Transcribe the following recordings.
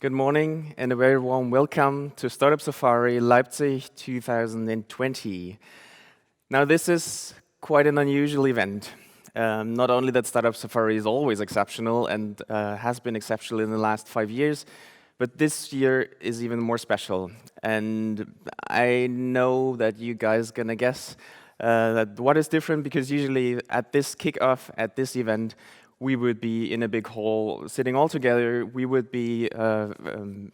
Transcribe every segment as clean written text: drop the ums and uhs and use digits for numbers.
Good morning and a very warm welcome to Startup Safari Leipzig 2020. Now this is quite an unusual event. Not only that Startup Safari is always exceptional and has been exceptional in the last 5 years, but this year is even more special. And I know that you guys are gonna guess that what is different, because usually at this kickoff, at this event, we would be in a big hall, sitting all together. We would be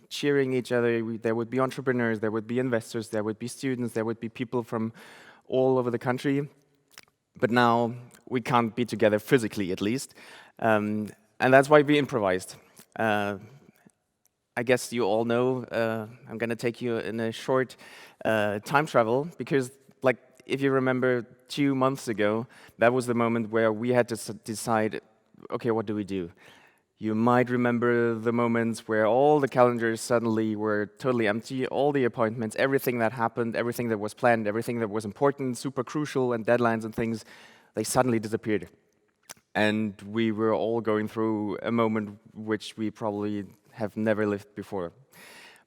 cheering each other. There would be entrepreneurs, there would be investors, there would be students, there would be people from all over the country. But now we can't be together physically, at least. And that's why we improvised. I guess you all know I'm going to take you in a short time travel, because like if you remember 2 months ago, that was the moment where we had to decide, okay, what do we do? You might remember the moments where all the calendars suddenly were totally empty, all the appointments, everything that happened, everything that was planned, everything that was important, super crucial, and deadlines and things, they suddenly disappeared. And we were all going through a moment which we probably have never lived before.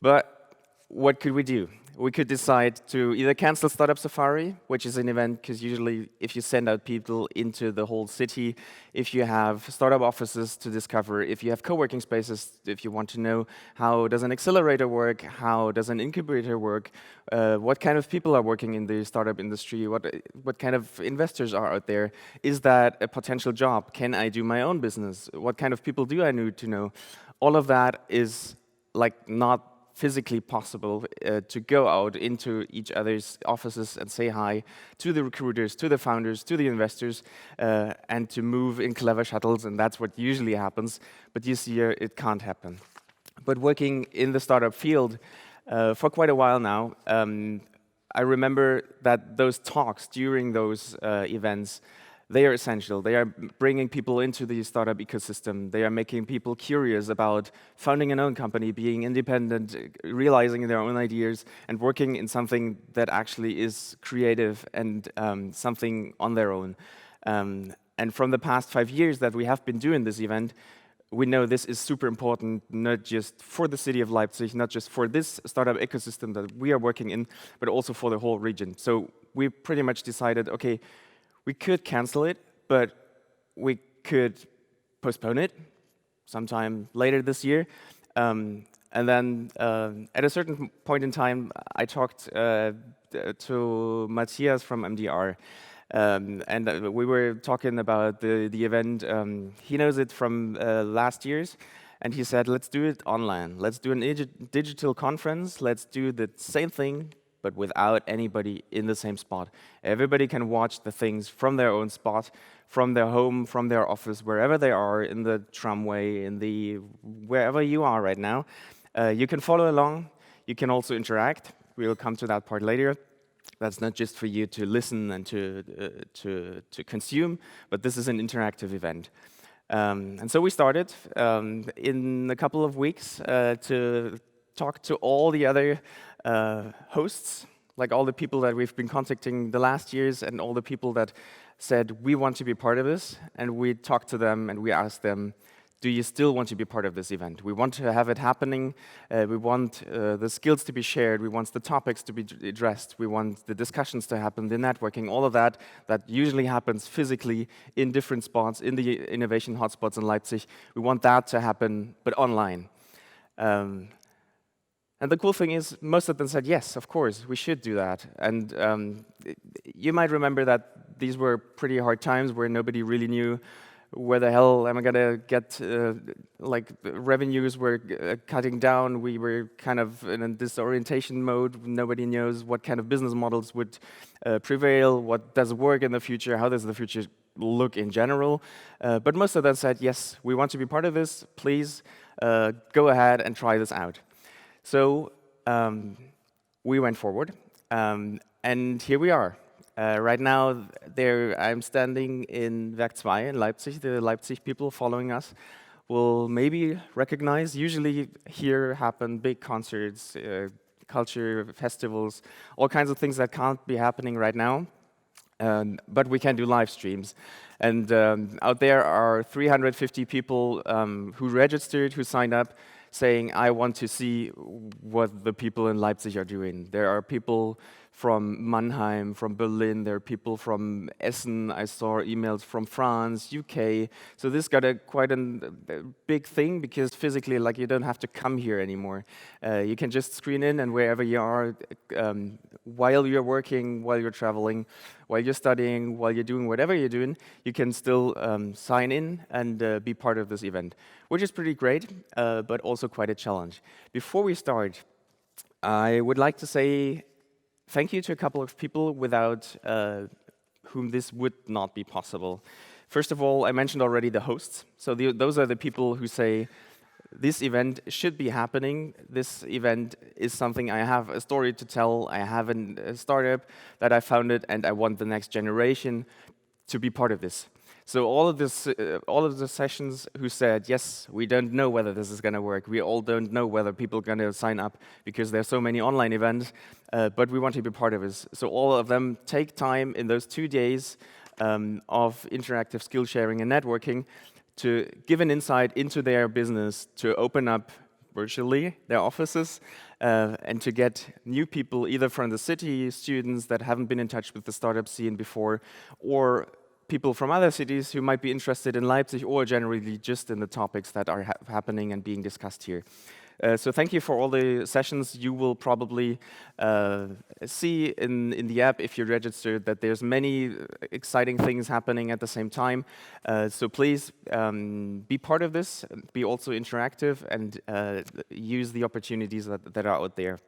But what could we do? We could decide to either cancel Startup Safari, which is an event, because usually if you send out people into the whole city, if you have startup offices to discover, if you have co-working spaces, if you want to know how does an accelerator work, how does an incubator work, what kind of people are working in the startup industry, what kind of investors are out there, is that a potential job, can I do my own business, what kind of people do I need to know? All of that is like not physically possible to go out into each other's offices and say hi to the recruiters, to the founders, to the investors, and to move in clever shuttles, and that's what usually happens. But this year, it can't happen. But working in the startup field for quite a while now, I remember that those talks during those events, they are essential. They are bringing people into the startup ecosystem. They are making people curious about founding an own company, being independent, realizing their own ideas, and working in something that actually is creative and something on their own. And from the past 5 years that we have been doing this event, we know this is super important, not just for the city of Leipzig, not just for this startup ecosystem that we are working in, but also for the whole region. So we pretty much decided, okay, we could cancel it, but we could postpone it sometime later this year. And then at a certain point in time, I talked to Matthias from MDR. And we were talking about the event. He knows it from last year's. And he said, let's do it online. Let's do a digital conference. Let's do the same thing, but without anybody in the same spot. Everybody can watch the things from their own spot, from their home, from their office, wherever they are, in the tramway, wherever you are right now. You can follow along. You can also interact. We will come to that part later. That's not just for you to listen and to consume, but this is an interactive event. And so we started in a couple of weeks to talk to all the other hosts, like all the people that we've been contacting the last years and all the people that said, we want to be part of this. And we talked to them and we asked them, do you still want to be part of this event? We want to have it happening. We want the skills to be shared. We want the topics to be addressed. We want the discussions to happen, the networking, all of that usually happens physically in different spots, in the innovation hotspots in Leipzig. We want that to happen, but online. And the cool thing is, most of them said, yes, of course, we should do that. And you might remember that these were pretty hard times where nobody really knew where the hell am I going to get, revenues were cutting down. We were kind of in a disorientation mode. Nobody knows what kind of business models would prevail, what does work in the future, how does the future look in general. But most of them said, yes, we want to be part of this. Please go ahead and try this out. So we went forward, and here we are. Right now, I'm standing in Werk 2 in Leipzig. The Leipzig people following us will maybe recognize. Usually here happen big concerts, culture festivals, all kinds of things that can't be happening right now. But we can do live streams. And out there are 350 people who registered, who signed up saying, I want to see what the people in Leipzig are doing. There are people from Mannheim, from Berlin, there are people from Essen, I saw emails from France, UK. So this got quite a big thing, because physically, like, you don't have to come here anymore. You can just screen in, and wherever you are, while you're working, while you're traveling, while you're studying, while you're doing whatever you're doing, you can still sign in and be part of this event, which is pretty great, but also quite a challenge. Before we start, I would like to say thank you to a couple of people without whom this would not be possible. First of all, I mentioned already the hosts. So those are the people who say, this event should be happening. This event is something I have a story to tell. I have a startup that I founded, and I want the next generation to be part of this. So all of the sessions who said, yes, we don't know whether this is going to work. We all don't know whether people are going to sign up, because there's so many online events, but we want to be part of this. So all of them take time in those 2 days of interactive skill sharing and networking to give an insight into their business, to open up virtually their offices, and to get new people, either from the city, students that haven't been in touch with the startup scene before, or people from other cities who might be interested in Leipzig, or generally just in the topics that are happening and being discussed here. So thank you for all the sessions. You will probably see in the app, if you're registered, that there's many exciting things happening at the same time. So please be part of this, be also interactive, and use the opportunities that are out there.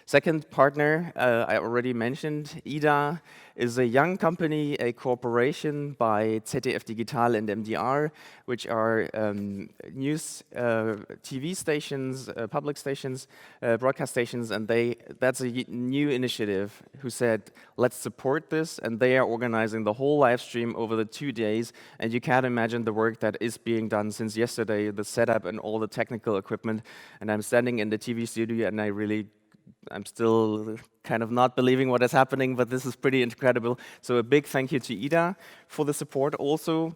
Second partner, I already mentioned, IDA is a young company, a cooperation by ZDF Digital and MDR, which are news TV stations, public stations, broadcast stations, and that's a new initiative who said, let's support this, and they are organizing the whole live stream over the 2 days, and you can't imagine the work that is being done since yesterday, the setup and all the technical equipment, and I'm standing in the TV studio, and I'm still kind of not believing what is happening, but this is pretty incredible. So a big thank you to IDA for the support. Also,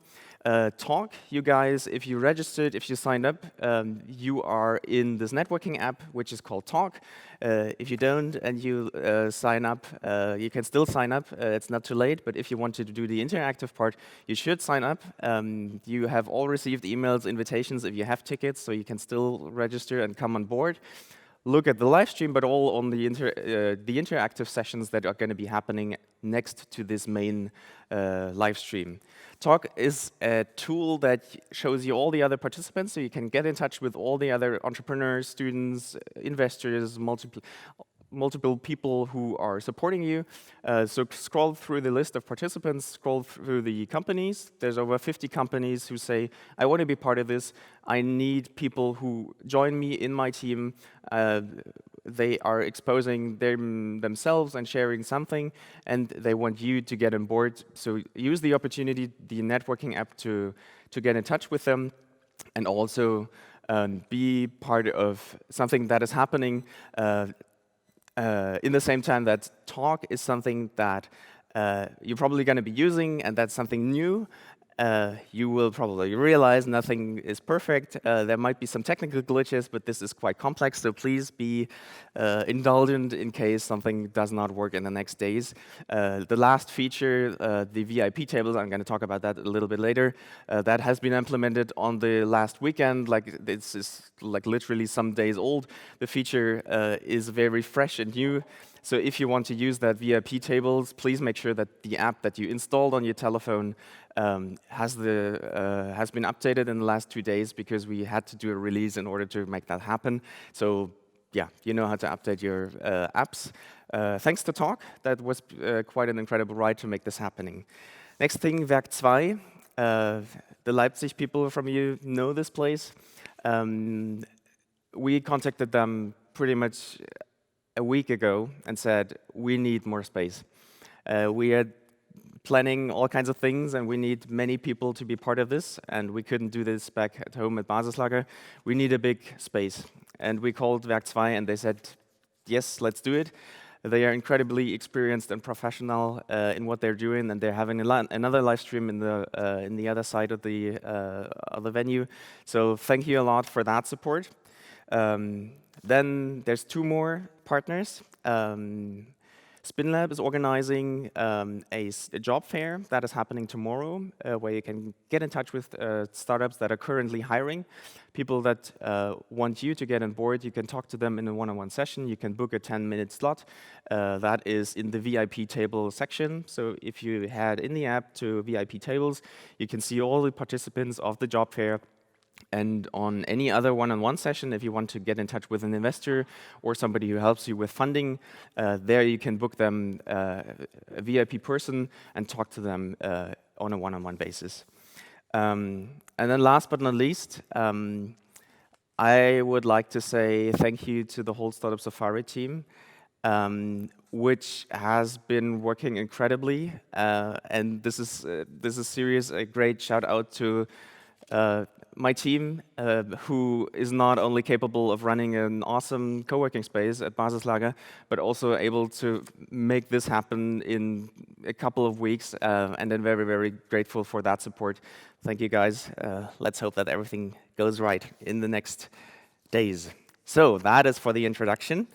Talk, you guys, if you registered, if you signed up, you are in this networking app, which is called Talk. If you don't and you sign up, you can still sign up. It's not too late, but if you want to do the interactive part, you should sign up. You have all received emails, invitations if you have tickets, so you can still register and come on board. Look at the live stream, but all on the interactive sessions that are going to be happening next to this main live stream. Talk is a tool that shows you all the other participants, so you can get in touch with all the other entrepreneurs, students, investors, multiple people who are supporting you. So scroll through the list of participants, scroll through the companies. There's over 50 companies who say, I want to be part of this. I need people who join me in my team. They are exposing themselves and sharing something, and they want you to get on board. So use the opportunity, the networking app, to get in touch with them, and also be part of something that is happening in the same time that Talk is something that you're probably going to be using, and that's something new. You will probably realize nothing is perfect. There might be some technical glitches, but this is quite complex, so please be indulgent in case something does not work in the next days. The last feature, the VIP tables, I'm going to talk about that a little bit later, that has been implemented on the last weekend. Like, this is like literally some days old. The feature is very fresh and new. So if you want to use that VIP tables, please make sure that the app that you installed on your telephone has been updated in the last 2 days, because we had to do a release in order to make that happen. So yeah, you know how to update your apps. Thanks to Talk, that was quite an incredible ride to make this happening. Next thing, Werk 2. The Leipzig people from you know this place. We contacted them pretty much a week ago and said, we need more space. We are planning all kinds of things, and we need many people to be part of this, and we couldn't do this back at home at Basislager. We need a big space. And we called Werk 2, and they said, yes, let's do it. They are incredibly experienced and professional in what they're doing, and they're having another live stream in the other side of the venue. So thank you a lot for that support. Then there's 2 more partners. SpinLab is organizing a job fair that is happening tomorrow, where you can get in touch with startups that are currently hiring. People that want you to get on board, you can talk to them in a one-on-one session. You can book a 10-minute slot. That is in the VIP table section. So if you head in the app to VIP tables, you can see all the participants of the job fair. And on any other one-on-one session, if you want to get in touch with an investor or somebody who helps you with funding, there you can book them a VIP person and talk to them on a one-on-one basis. And then last but not least, I would like to say thank you to the whole Startup Safari team, which has been working incredibly. And this is serious, a great shout out to my team, who is not only capable of running an awesome co-working space at Basislager, but also able to make this happen in a couple of weeks, and then very, very grateful for that support. Thank you, guys. Let's hope that everything goes right in the next days. So that is for the introduction.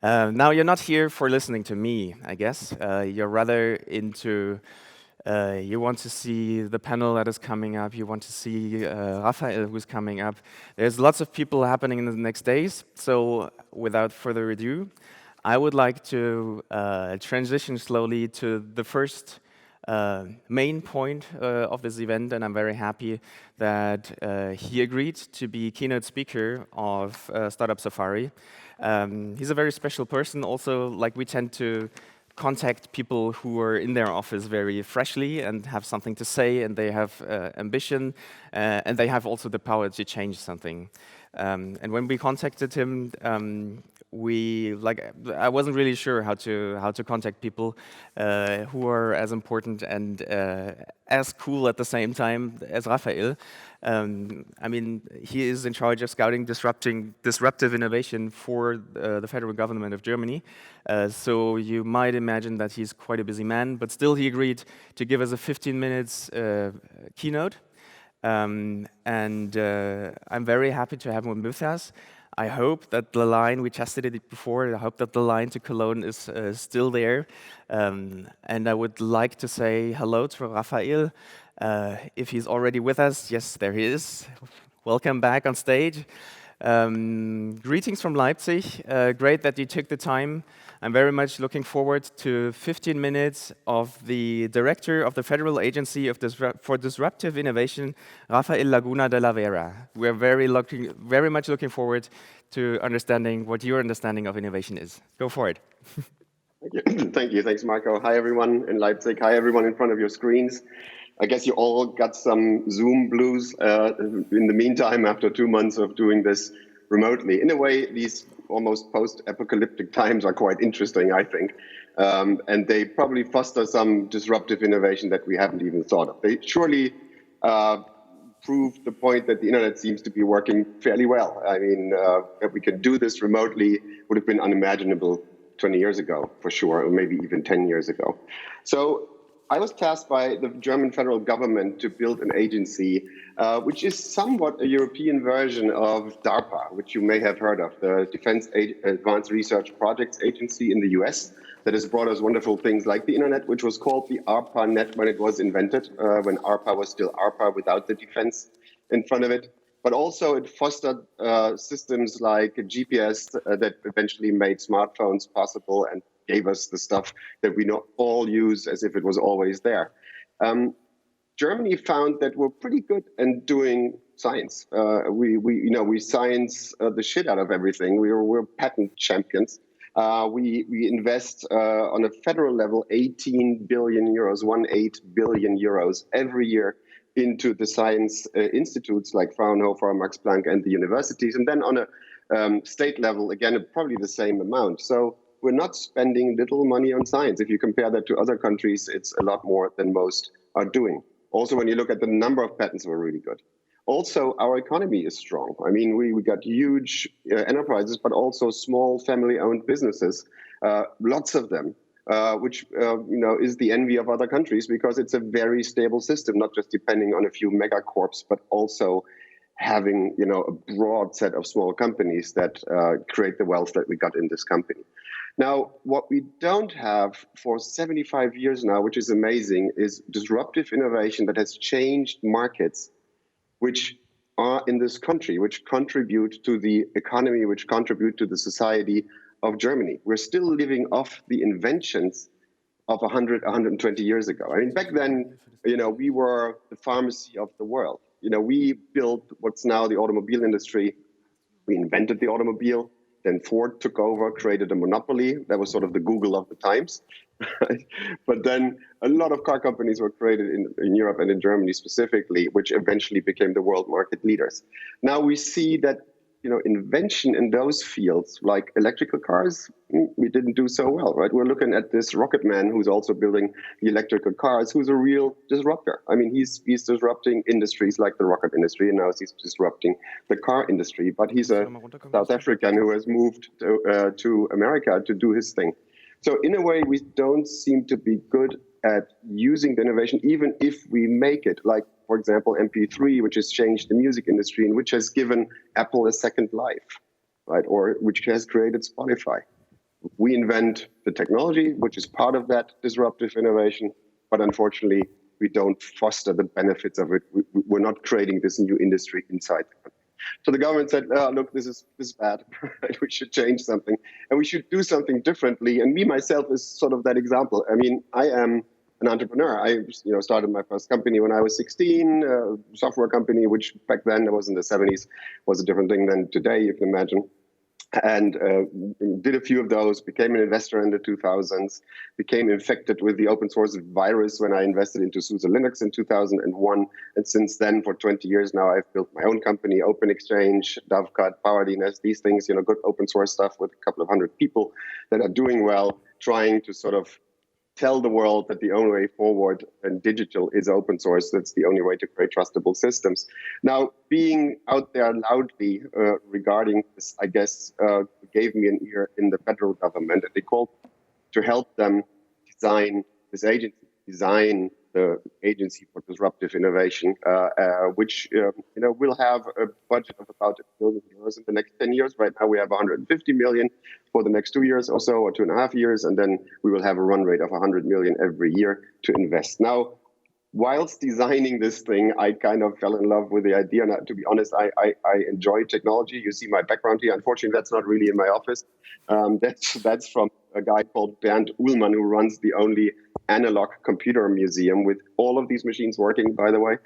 Now, you're not here for listening to me, I guess. You're rather into you want to see the panel that is coming up. You want to see Rafael, who's coming up. There's lots of people happening in the next days. So without further ado, I would like to transition slowly to the first main point of this event. And I'm very happy that he agreed to be keynote speaker of Startup Safari. He's a very special person. Also, like, we tend to contact people who are in their office very freshly and have something to say, and they have ambition, and they have also the power to change something. And when we contacted him, I wasn't really sure how to contact people who are as important and as cool at the same time as Rafael. I mean, he is in charge of scouting disruptive innovation for the federal government of Germany. So you might imagine that he's quite a busy man, but still he agreed to give us a 15 minutes keynote. And I'm very happy to have him with us. I hope that the line, we tested it before, I hope that the line to Cologne is still there. And I would like to say hello to Rafael. If he's already with us, yes, there he is. Welcome back on stage. Greetings from Leipzig. Great that you took the time. I'm very much looking forward to 15 minutes of the Director of the Federal Agency for Disruptive Innovation, Rafael Laguna de la Vera. We're very much looking forward to understanding what your understanding of innovation is. Go for it. Thank you. Thanks, Marco. Hi, everyone in Leipzig. Hi, everyone in front of your screens. I guess you all got some Zoom blues in the meantime after 2 months of doing this remotely. In a way, these almost post-apocalyptic times are quite interesting, I think. And they probably foster some disruptive innovation that we haven't even thought of. They surely prove the point that the internet seems to be working fairly well. I mean, that we can do this remotely would have been unimaginable 20 years ago, for sure, or maybe even 10 years ago. So I was tasked by the German federal government to build an agency, which is somewhat a European version of DARPA, which you may have heard of, the Defense Advanced Research Projects Agency in the US, that has brought us wonderful things like the internet, which was called the ARPANET when it was invented, when ARPA was still ARPA without the defense in front of it. But also it fostered systems like GPS that eventually made smartphones possible and gave us the stuff that we all use as if it was always there. Germany found that we're pretty good at doing science. We science the shit out of everything. We're patent champions. We invest on a federal level 18 billion euros, 18 billion euros every year into the science institutes like Fraunhofer, Max Planck, and the universities. And then on a state level, again, probably the same amount. So we're not spending little money on science. If you compare that to other countries, it's a lot more than most are doing. Also, when you look at the number of patents, we're really good. Also, our economy is strong. I mean, we got huge enterprises, but also small family-owned businesses, lots of them, which is the envy of other countries because it's a very stable system, not just depending on a few megacorps, but also having, a broad set of small companies that create the wealth that we got in this company. Now, what we don't have for 75 years now, which is amazing, is disruptive innovation that has changed markets which are in this country, which contribute to the economy, which contribute to the society of Germany. We're still living off the inventions of 100, 120 years ago. I mean, back then, we were the pharmacy of the world. We built what's now the automobile industry. We invented the automobile. Then Ford took over, created a monopoly. That was sort of the Google of the times. But then a lot of car companies were created in Europe and in Germany specifically, which eventually became the world market leaders. Now we see that invention in those fields, like electrical cars, we didn't do so well, right? We're looking at this rocket man who's also building the electrical cars, who's a real disruptor. I mean, he's disrupting industries like the rocket industry, and now he's disrupting the car industry. But he's a South African who has moved to America to do his thing. So in a way, we don't seem to be good at using the innovation, even if we make it, like, for example, MP3, which has changed the music industry and which has given Apple a second life, right? Or which has created Spotify. We invent the technology, which is part of that disruptive innovation, but unfortunately, we don't foster the benefits of it. We're not creating this new industry inside the country. So the government said, look, this is bad. We should change something, and we should do something differently. And me, myself, is sort of that example. I mean, I am an entrepreneur. I started my first company when I was 16, a software company, which back then, it was in the 70s, was a different thing than today, you can imagine. And did a few of those, became an investor in the 2000s, became infected with the open source virus when I invested into SUSE Linux in 2001. And since then, for 20 years now, I've built my own company, Open Exchange, Dovecut, PowerDNS, these things, good open source stuff with a couple of hundred people that are doing well, trying to sort of tell the world that the only way forward in digital is open source. That's the only way to create trustable systems. Now, being out there loudly regarding this, I guess, gave me an ear in the federal government. And they called to help them design this agency, design the Agency for Disruptive Innovation, which will have a budget of about €1 billion in the next 10 years. Right now we have 150 million for the next 2 years or so, or 2.5 years, and then we will have a run rate of 100 million every year to invest. Now, whilst designing this thing, I kind of fell in love with the idea. And to be honest, I enjoy technology. You see my background here. Unfortunately, that's not really in my office. That's from a guy called Bernd Uhlmann, who runs the only analog computer museum with all of these machines working, by the way,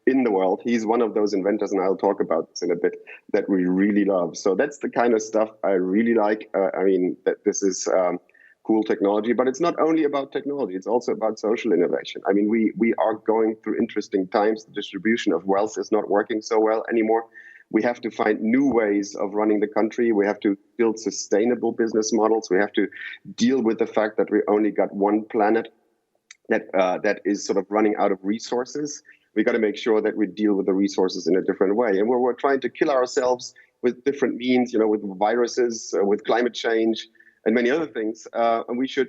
in the world. He's one of those inventors, and I'll talk about this in a bit, that we really love. So that's the kind of stuff I really like. That this is cool technology, but it's not only about technology, it's also about social innovation. I mean, we are going through interesting times. The distribution of wealth is not working so well anymore. We have to find new ways of running the country. We have to build sustainable business models. We have to deal with the fact that we only got one planet that is sort of running out of resources. We got to make sure that we deal with the resources in a different way. And we're trying to kill ourselves with different means, with viruses, with climate change, and many other things. And we should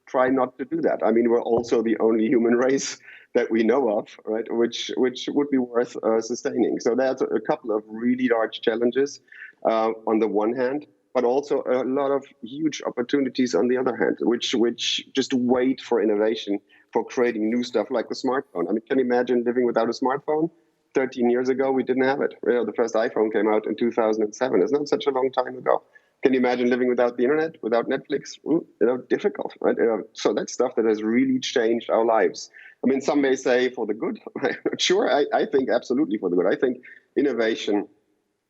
try not to do that. I mean, we're also the only human race that we know of, right? Which would be worth sustaining. So that's a couple of really large challenges on the one hand, but also a lot of huge opportunities on the other hand, which just wait for innovation, for creating new stuff like the smartphone. I mean, can you imagine living without a smartphone? 13 years ago, we didn't have it. The first iPhone came out in 2007. It's not such a long time ago. Can you imagine living without the internet, without Netflix? Difficult, right? So that's stuff that has really changed our lives. I mean, some may say for the good. I'm not sure. I think absolutely for the good. I think innovation,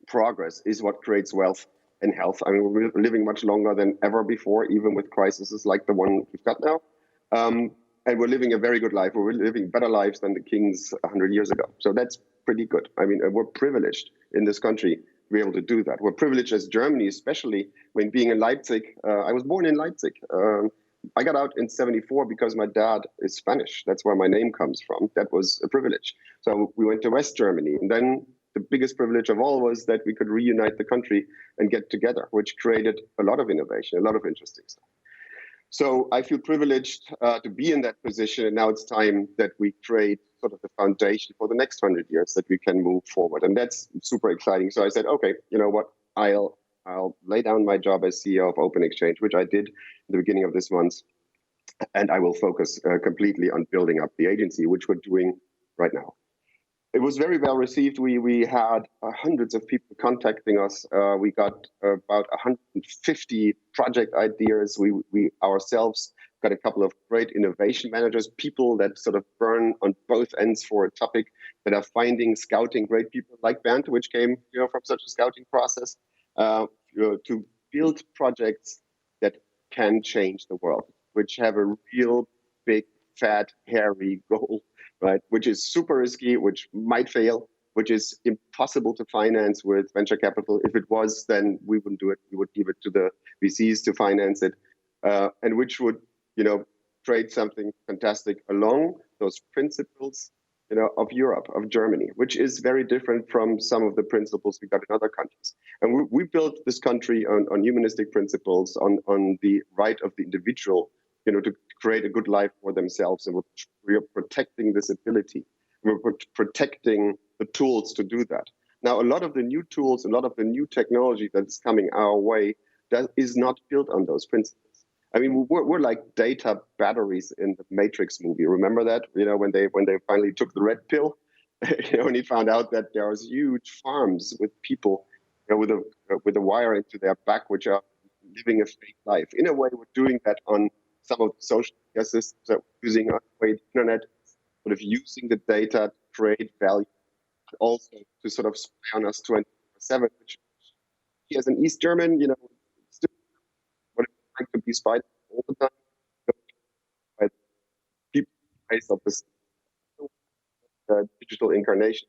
progress is what creates wealth and health. I mean, we're living much longer than ever before, even with crises like the one we've got now. And we're living a very good life. We're living better lives than the kings 100 years ago. So that's pretty good. I mean, we're privileged in this country to be able to do that. We're privileged as Germany, especially when being in Leipzig. I was born in Leipzig. I got out in 1974 because my dad is Spanish. That's where my name comes from. That was a privilege. So we went to West Germany. And then the biggest privilege of all was that we could reunite the country and get together, which created a lot of innovation, a lot of interesting stuff. So I feel privileged to be in that position. And now it's time that we create sort of the foundation for the next 100 years that we can move forward. And that's super exciting. So I said, okay, you know what, I'll lay down my job as CEO of Open Exchange, which I did in the beginning of this month. And I will focus completely on building up the agency, which we're doing right now. It was very well received. We had hundreds of people contacting us. We got about 150 project ideas. We ourselves got a couple of great innovation managers, people that sort of burn on both ends for a topic, that are scouting great people like Bernd, which came from such a scouting process, to build projects that can change the world, which have a real big, fat, hairy goal, right? Which is super risky, which might fail, which is impossible to finance with venture capital. If it was, then we wouldn't do it. We would give it to the VCs to finance it, and which would, create something fantastic along those principles, of Europe, of Germany, which is very different from some of the principles we got in other countries. And we built this country on humanistic principles, on the right of the individual, to create a good life for themselves. And we're protecting this ability. We're protecting the tools to do that. Now, a lot of the new tools, a lot of the new technology that's coming our way, that is not built on those principles. I mean, we're like data batteries in the Matrix movie. Remember that? When they finally took the red pill, when he found out that there was huge farms with people, with a wire into their back, which are living a fake life. In a way, we're doing that on some of the social media systems that we're using on the internet, sort of using the data to create value, but also to sort of spy on us 24/7. Which, as an East German, still what it's like to be spied all the time. By people based on this digital incarnation.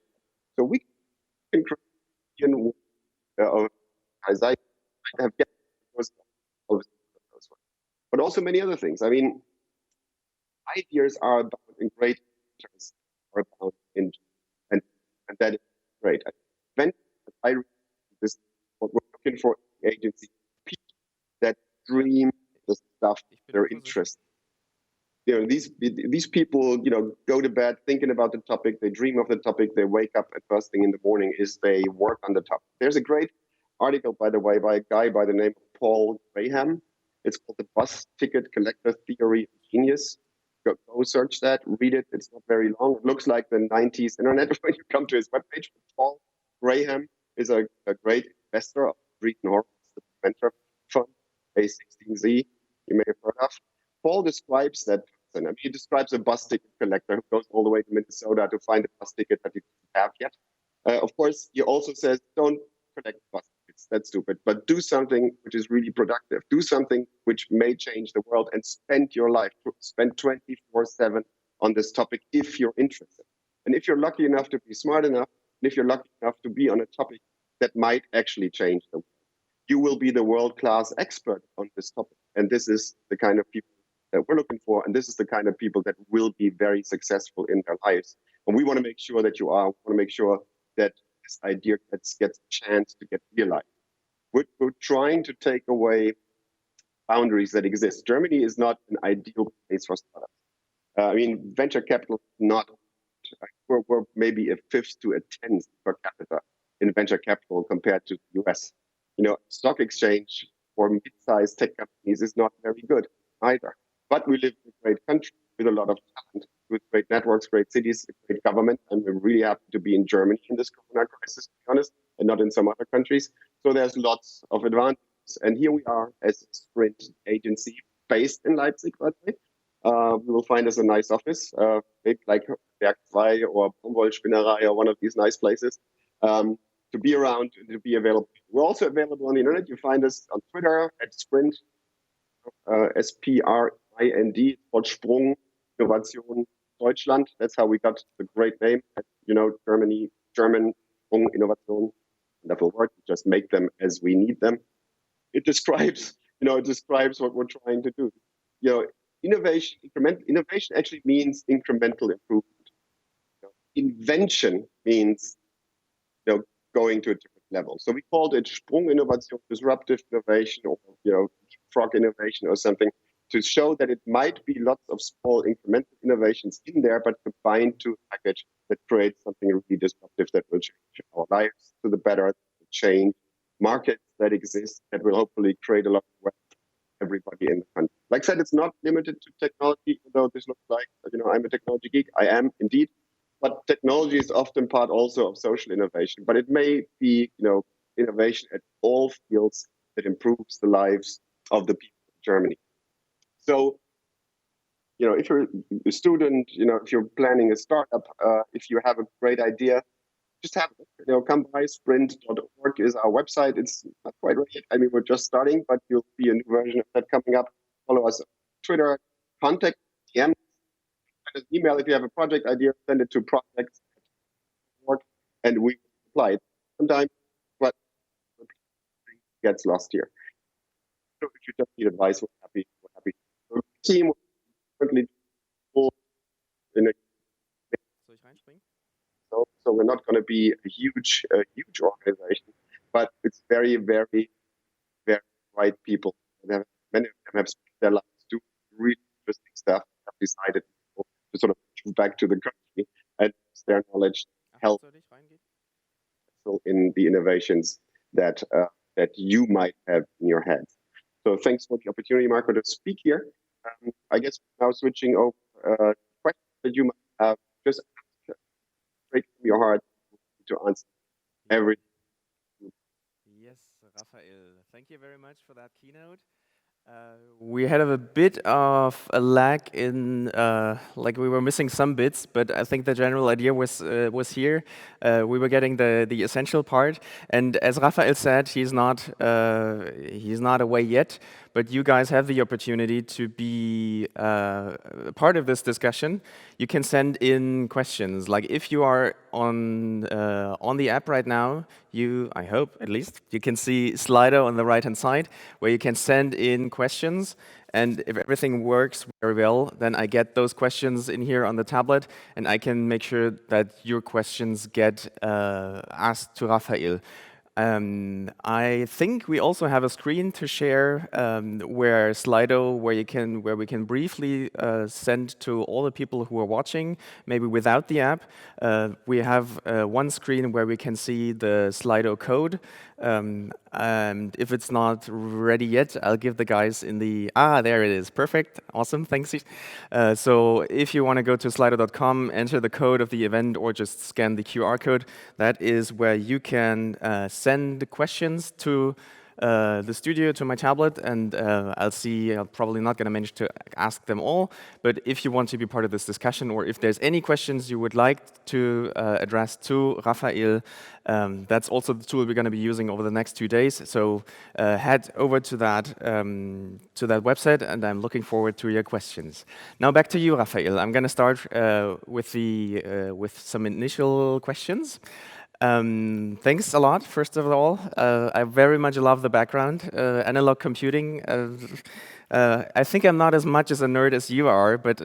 So we can create as I have get but also many other things. I mean, ideas are about in great interest, are about in, and that is great. When I read this, what we're looking for in the agency, people that dream the stuff they're interested. These people, go to bed thinking about the topic, they dream of the topic, they wake up at first thing in the morning is they work on the topic. There's a great article, by the way, by a guy by the name of Paul Graham. It's called The Bus Ticket Collector Theory of Genius. Go search that, read it. It's not very long. It looks like the 90s internet when you come to his webpage. Paul Graham is a great investor of Dreeton Horowitz, the venture fund, A16Z, you may have heard of. Paul describes that person. I mean, he describes a bus ticket collector who goes all the way to Minnesota to find a bus ticket that he doesn't have yet. Of course, he also says, don't collect bus tickets. That's stupid. But do something which is really productive. Do something which may change the world and spend your life. Spend 24/7 on this topic if you're interested. And if you're lucky enough to be smart enough, and if you're lucky enough to be on a topic that might actually change the world, you will be the world-class expert on this topic. And this is the kind of people that we're looking for. And this is the kind of people that will be very successful in their lives. And we want to make sure that you are. We want to make sure that this idea gets a chance to get realized. We're trying to take away boundaries that exist. Germany is not an ideal place for startups. I mean, venture capital is not, we're maybe a fifth to a tenth per capita in venture capital compared to the US. Stock exchange for mid-sized tech companies is not very good either. But we live in a great country with a lot of talent, with great networks, great cities, great government. And we're really happy to be in Germany in this corona crisis, to be honest, and not in some other countries. So there's lots of advantages. And here we are as a SprinD agency based in Leipzig, by the way. We will find us a nice office, maybe like Werk 2 or Baumwollspinnerei or one of these nice places, to be around and to be available. We're also available on the internet. You find us on Twitter at SprinD, SPRIND, it's called Sprunginnovation Deutschland. That's how we got the great name. German Sprunginnovation. Wonderful word. We just make them as we need them. It describes what we're trying to do. Innovation actually means incremental improvement. Invention means going to a different level. So we called it Sprunginnovation, disruptive innovation, or frog innovation or something, to show that it might be lots of small incremental innovations in there, but combined to a package that creates something really disruptive that will change our lives to the better, that will change markets that exist, that will hopefully create a lot of wealth for everybody in the country. Like I said, it's not limited to technology, although this looks like, I'm a technology geek. I am indeed. But technology is often part also of social innovation. But it may be, innovation at all fields that improves the lives of the people of Germany. So, if you're a student, if you're planning a startup, if you have a great idea, just have it. Come by. SprinD.org is our website. It's not quite ready. I mean, we're just starting, but you'll see a new version of that coming up. Follow us on Twitter. Contact DM. Send an email if you have a project idea. Send it to projects.org, and we apply it. Sometimes, but gets lost here. So if you just need advice, we're happy. So the team currently in a so we're not going to be a huge organization, but it's very, very, very bright people. Many of them have spent their lives doing really interesting stuff. Have decided to sort of give back to the country and use their knowledge to help in the innovations that you might have in your heads. So thanks for the opportunity, Marco, to speak here. I guess now switching over questions that you might have, just straight from your heart to answer everything. Yes, Rafael, thank you very much for that keynote. We had a bit of a lag in, like we were missing some bits, but I think the general idea was here. We were getting the essential part, and as Rafael said, he's not away yet. But you guys have the opportunity to be part of this discussion. You can send in questions. Like if you are on the app right now, I hope at least, you can see Slido on the right-hand side where you can send in questions. And if everything works very well, then I get those questions in here on the tablet, and I can make sure that your questions get asked to Rafael. I think we also have a screen to share where Slido, where we can briefly send to all the people who are watching, maybe without the app. We have one screen where we can see the Slido code. And if it's not ready yet, I'll give the guys in the... there it is. Perfect. Awesome. Thanks. So if you want to go to slido.com, enter the code of the event, or just scan the QR code, that is where you can send questions to the studio, to my tablet, and I'm probably not going to manage to ask them all, but if you want to be part of this discussion, or if there's any questions you would like to address to Rafael, that's also the tool we're going to be using over the next 2 days. So head over to that website, and I'm looking forward to your questions. Now back to you, Rafael. I'm going to start with some initial questions. Thanks a lot, first of all. I very much love the background, analog computing. I think I'm not as much as a nerd as you are, but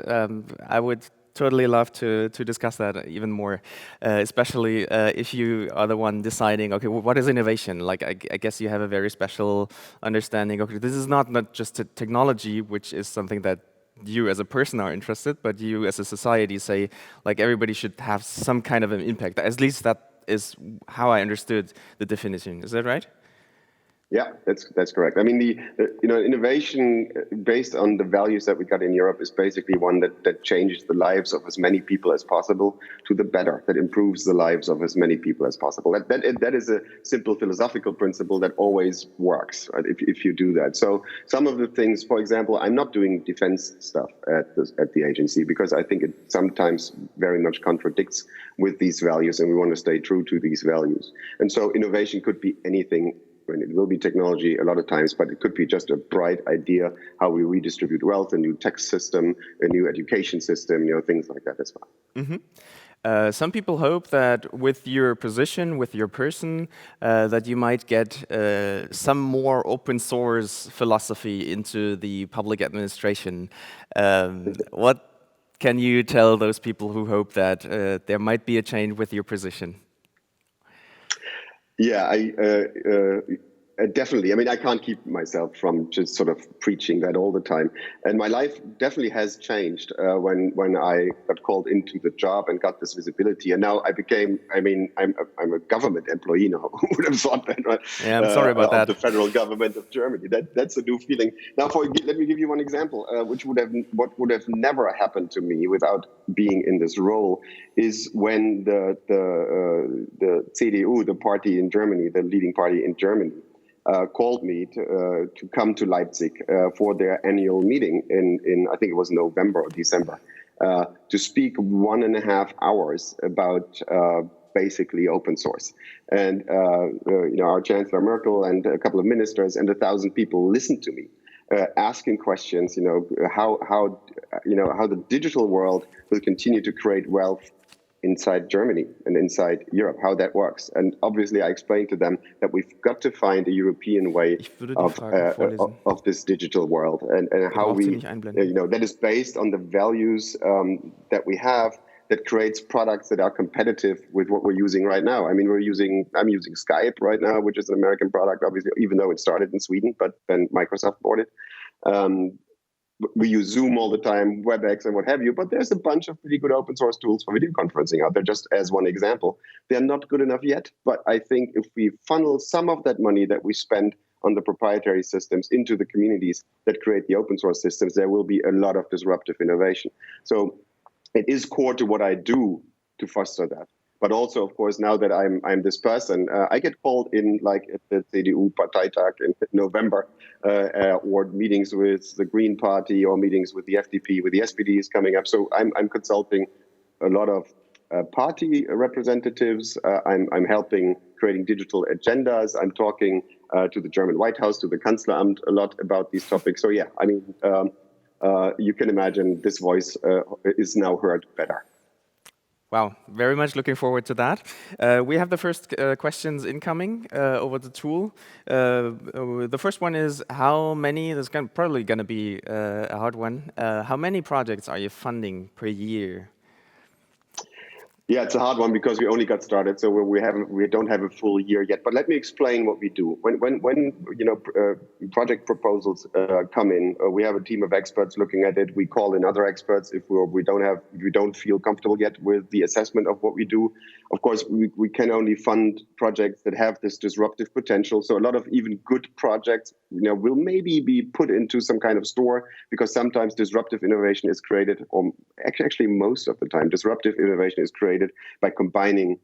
I would totally love to discuss that even more, especially if you are the one deciding, okay, what is innovation? Like, I guess you have a very special understanding. Okay, this is not just a technology, which is something that you as a person are interested, but you as a society say, like, everybody should have some kind of an impact. At least that is how I understood the definition. Is that right? Yeah, that's correct. I mean, the innovation based on the values that we got in Europe is basically one that changes the lives of as many people as possible to the better, that improves the lives of as many people as possible. That is a simple philosophical principle that always works, right, if you do that. So some of the things, for example, I'm not doing defense stuff at the agency because I think it sometimes very much contradicts with these values, and we want to stay true to these values. And so innovation could be anything. It will be technology a lot of times, but it could be just a bright idea, how we redistribute wealth, a new tax system, a new education system, things like that as well. Mm-hmm. Some people hope that with your position, with your person, that you might get some more open source philosophy into the public administration. What can you tell those people who hope that there might be a change with your position? Yeah, Definitely. I mean, I can't keep myself from just sort of preaching that all the time. And my life definitely has changed when I got called into the job and got this visibility. And now I became, I mean, I'm a government employee now. Who would have thought that, right? Yeah, I'm sorry about that. The federal government of Germany. That's a new feeling. Now, let me give you one example, what would have never happened to me without being in this role is when the CDU, the party in Germany, the leading party in Germany, called me to come to Leipzig for their annual meeting in I think it was November or December to speak 1.5 hours about basically open source. And our Chancellor Merkel and a couple of ministers and 1,000 people listened to me, asking questions. How the digital world will continue to create wealth inside Germany and inside Europe, how that works. And obviously I explained to them that we've got to find a European way of this digital world and how we, that is based on the values that we have, that creates products that are competitive with what we're using right now. I mean, I'm using Skype right now, which is an American product, obviously, even though it started in Sweden, but then Microsoft bought it. We use Zoom all the time, WebEx and what have you, but there's a bunch of pretty good open source tools for video conferencing out there, just as one example. They're not good enough yet, but I think if we funnel some of that money that we spend on the proprietary systems into the communities that create the open source systems, there will be a lot of disruptive innovation. So it is core to what I do to foster that. But also, of course, now that I'm this person, I get called in like at the CDU Parteitag in November, or meetings with the Green Party or meetings with the FDP, with the SPD is coming up. So I'm consulting a lot of party representatives. I'm helping creating digital agendas. I'm talking to the German White House, to the Kanzleramt a lot about these topics. So yeah, I mean, you can imagine this voice is now heard better. Wow, very much looking forward to that. We have the first questions incoming over the tool. The first one is, how many, this is probably going to be a hard one, how many projects are you funding per year? Yeah, it's a hard one because we only got started, so we don't have a full year yet. But let me explain what we do. When project proposals come in, we have a team of experts looking at it. We call in other experts if we don't feel comfortable yet with the assessment of what we do. Of course, we can only fund projects that have this disruptive potential. So a lot of even good projects, will maybe be put into some kind of store, because sometimes disruptive innovation is created, or actually most of the time, disruptive innovation is created by combining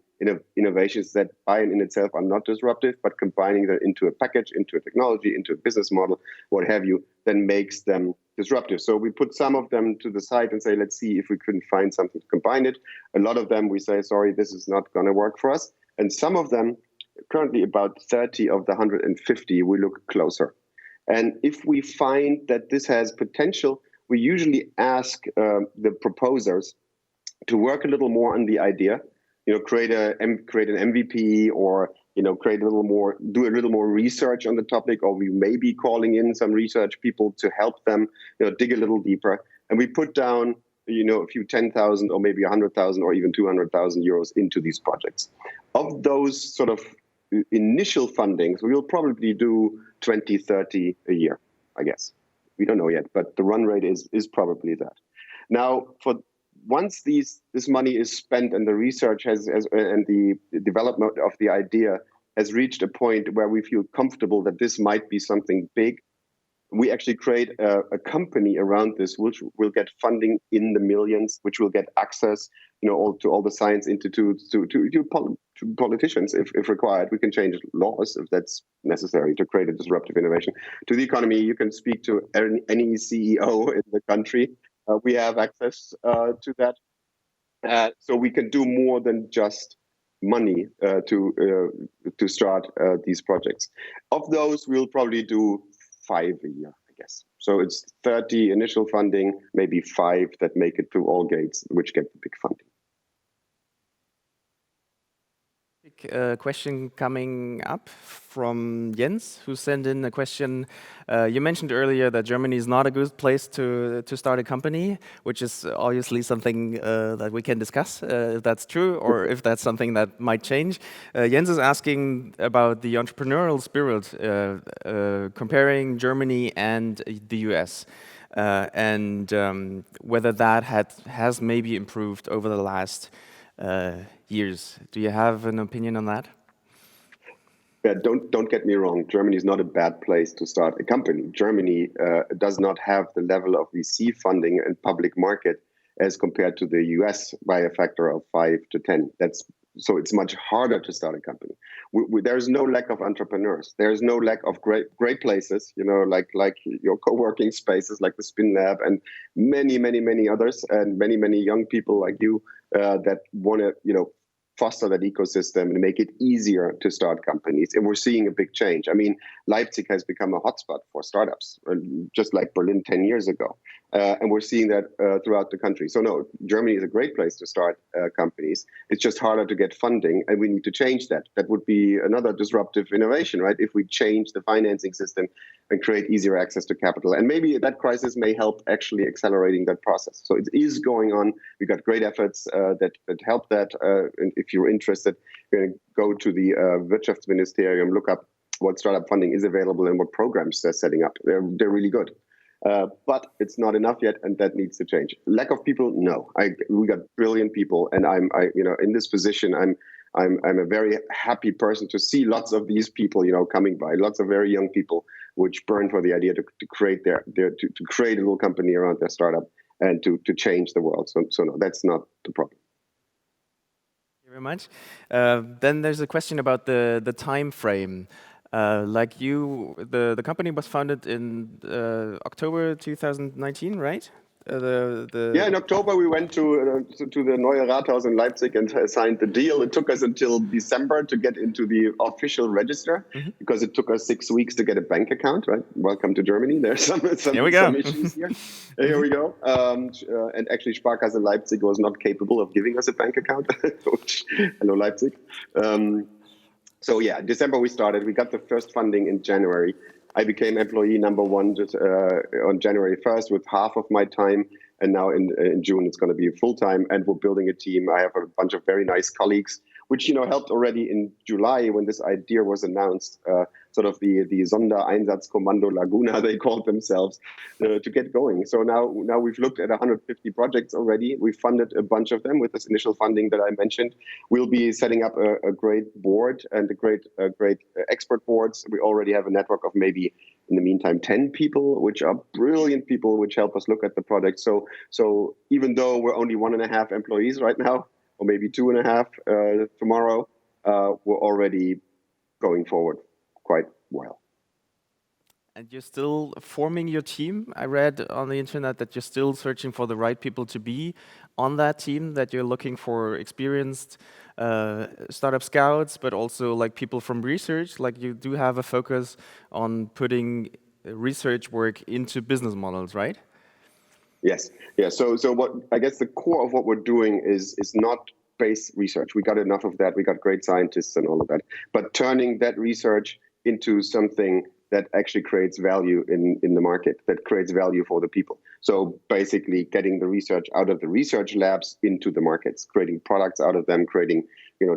innovations that by and in itself are not disruptive, but combining them into a package, into a technology, into a business model, what have you, then makes them disruptive. So we put some of them to the side and say, let's see if we couldn't find something to combine it. A lot of them we say, sorry, this is not going to work for us. And some of them, currently about 30 of the 150, we look closer. And if we find that this has potential, we usually ask the proposers to work a little more on the idea, create an MVP, or create a little more, do a little more research on the topic, or we may be calling in some research people to help them, dig a little deeper, and we put down, a few 10,000 or maybe 100,000 or even 200,000 euros into these projects. Of those sort of initial fundings, we will probably do 20, 30 a year, I guess. We don't know yet, but the run rate is probably that. Now, once this money is spent and the research and the development of the idea has reached a point where we feel comfortable that this might be something big, we actually create a company around this, which will get funding in the millions, which will get access, to all the science institutes, to politicians if required. We can change laws if that's necessary to create a disruptive innovation. To the economy, you can speak to any CEO in the country. We have access to that, so we can do more than just money to start these projects. Of those, we'll probably do 5 a year, I guess. So it's 30 initial funding, maybe 5 that make it to all gates, which get the big funding. Question coming up from Jens, who sent in a question. You mentioned earlier that Germany is not a good place to start a company, which is obviously something that we can discuss, if that's true or if that's something that might change. Jens is asking about the entrepreneurial spirit, comparing Germany and the US, and whether that has maybe improved over the last years. Do you have an opinion on that? Yeah, don't get me wrong. Germany is not a bad place to start a company. Germany does not have the level of VC funding and public market as compared to the US by a factor of 5 to 10. So it's much harder to start a company. There's no lack of entrepreneurs. There's no lack of great places, like your co-working spaces, like the Spin Lab, and many others, and many young people like you that want to, foster that ecosystem and make it easier to start companies. And we're seeing a big change. I mean, Leipzig has become a hotspot for startups, just like Berlin 10 years ago. And we're seeing that throughout the country. So no, Germany is a great place to start companies. It's just harder to get funding, and we need to change that. That would be another disruptive innovation, right? If we change the financing system and create easier access to capital. And maybe that crisis may help actually accelerating that process. So it is going on. We got great efforts that help that. And if you're interested, go to the Wirtschaftsministerium, look up what startup funding is available and what programs they're setting up. They're really good. But it's not enough yet, and that needs to change. Lack of people, no. We got brilliant people, and I'm in this position. I'm a very happy person to see lots of these people, coming by. Lots of very young people, which burn for the idea to create to create a little company around their startup and to change the world. So no, that's not the problem. Thank you very much. Then there's a question about the time frame. Like the company was founded in October 2019, right? Yeah, in October we went to the Neue Rathaus in Leipzig and signed the deal. It took us until December to get into the official register, because it took us 6 weeks to get a bank account. Right? Welcome to Germany. There's some issues here. Here we go. And actually, Sparkasse Leipzig was not capable of giving us a bank account. Hello, Leipzig. So yeah, December we started. We got the first funding in January. I became employee number 1 on January 1st with half of my time. And now in June, it's going to be full-time, and we're building a team. I have a bunch of very nice colleagues, which, helped already in July when this idea was announced, sort of the Sondereinsatzkommando Laguna, they called themselves, to get going. So now we've looked at 150 projects already. We funded a bunch of them with this initial funding that I mentioned. We'll be setting up a great board and a great expert boards. We already have a network of maybe, in the meantime, 10 people, which are brilliant people, which help us look at the project. So even though we're only 1.5 employees right now, or maybe 2.5 tomorrow, we're already going forward quite well. And you're still forming your team. I read on the internet that you're still searching for the right people to be on that team, that you're looking for experienced startup scouts, but also like people from research. Like you do have a focus on putting research work into business models, right? Yes. Yeah. So what I guess the core of what we're doing is not base research. We got enough of that. We got great scientists and all of that. But turning that research into something that actually creates value in the market, that creates value for the people. So basically getting the research out of the research labs into the markets, creating products out of them, creating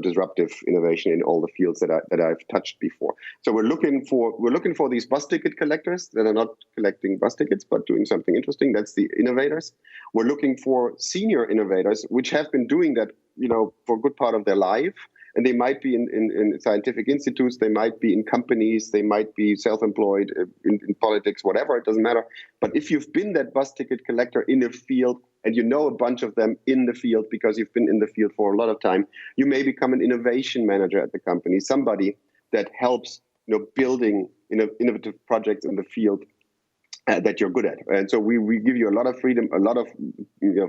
disruptive innovation in all the fields that I've touched before. So we're looking for these bus ticket collectors that are not collecting bus tickets, but doing something interesting. That's the innovators. We're looking for senior innovators, which have been doing that, for a good part of their life. And they might be in scientific institutes, they might be in companies, they might be self-employed in politics, whatever, it doesn't matter. But if you've been that bus ticket collector in a field, and you know a bunch of them in the field because you've been in the field for a lot of time, you may become an innovation manager at the company, somebody that helps building innovative projects in the field that you're good at. And so we give you a lot of freedom, a lot of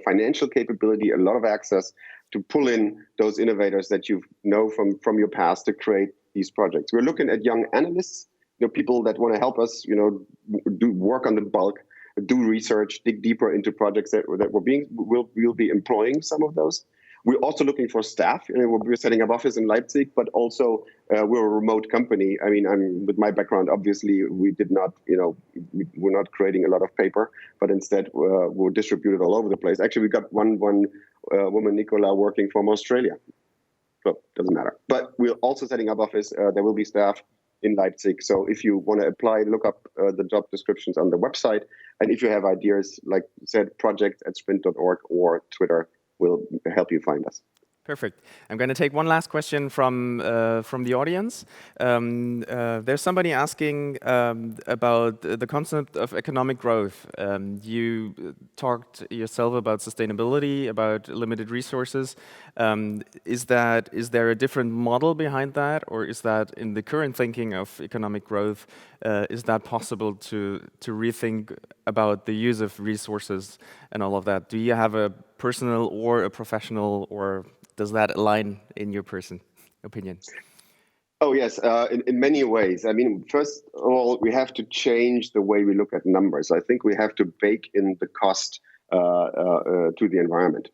financial capability, a lot of access to pull in those innovators that you know from your past to create these projects. We're looking at young analysts, people that want to help us, do work on the bulk, do research, dig deeper into projects that we'll be employing some of those. We're also looking for staff. We're setting up office in Leipzig, but also we're a remote company. I mean, with my background, obviously, we did not, we're not creating a lot of paper, but instead we're distributed all over the place. Actually, we got one woman, Nicola, working from Australia. So it doesn't matter. But we're also setting up office. There will be staff in Leipzig. So if you want to apply, look up the job descriptions on the website. And if you have ideas, like you said, project@sprint.org or Twitter will help you find us. Perfect. I'm going to take one last question from the audience. There's somebody asking about the concept of economic growth. You talked yourself about sustainability, about limited resources. Is there a different model behind that, or is that in the current thinking of economic growth? Is that possible to rethink about the use of resources and all of that? Do you have a personal or a professional, or does that align in your opinion? Oh, yes, in many ways. I mean, first of all, we have to change the way we look at numbers. I think we have to bake in the cost to the environment.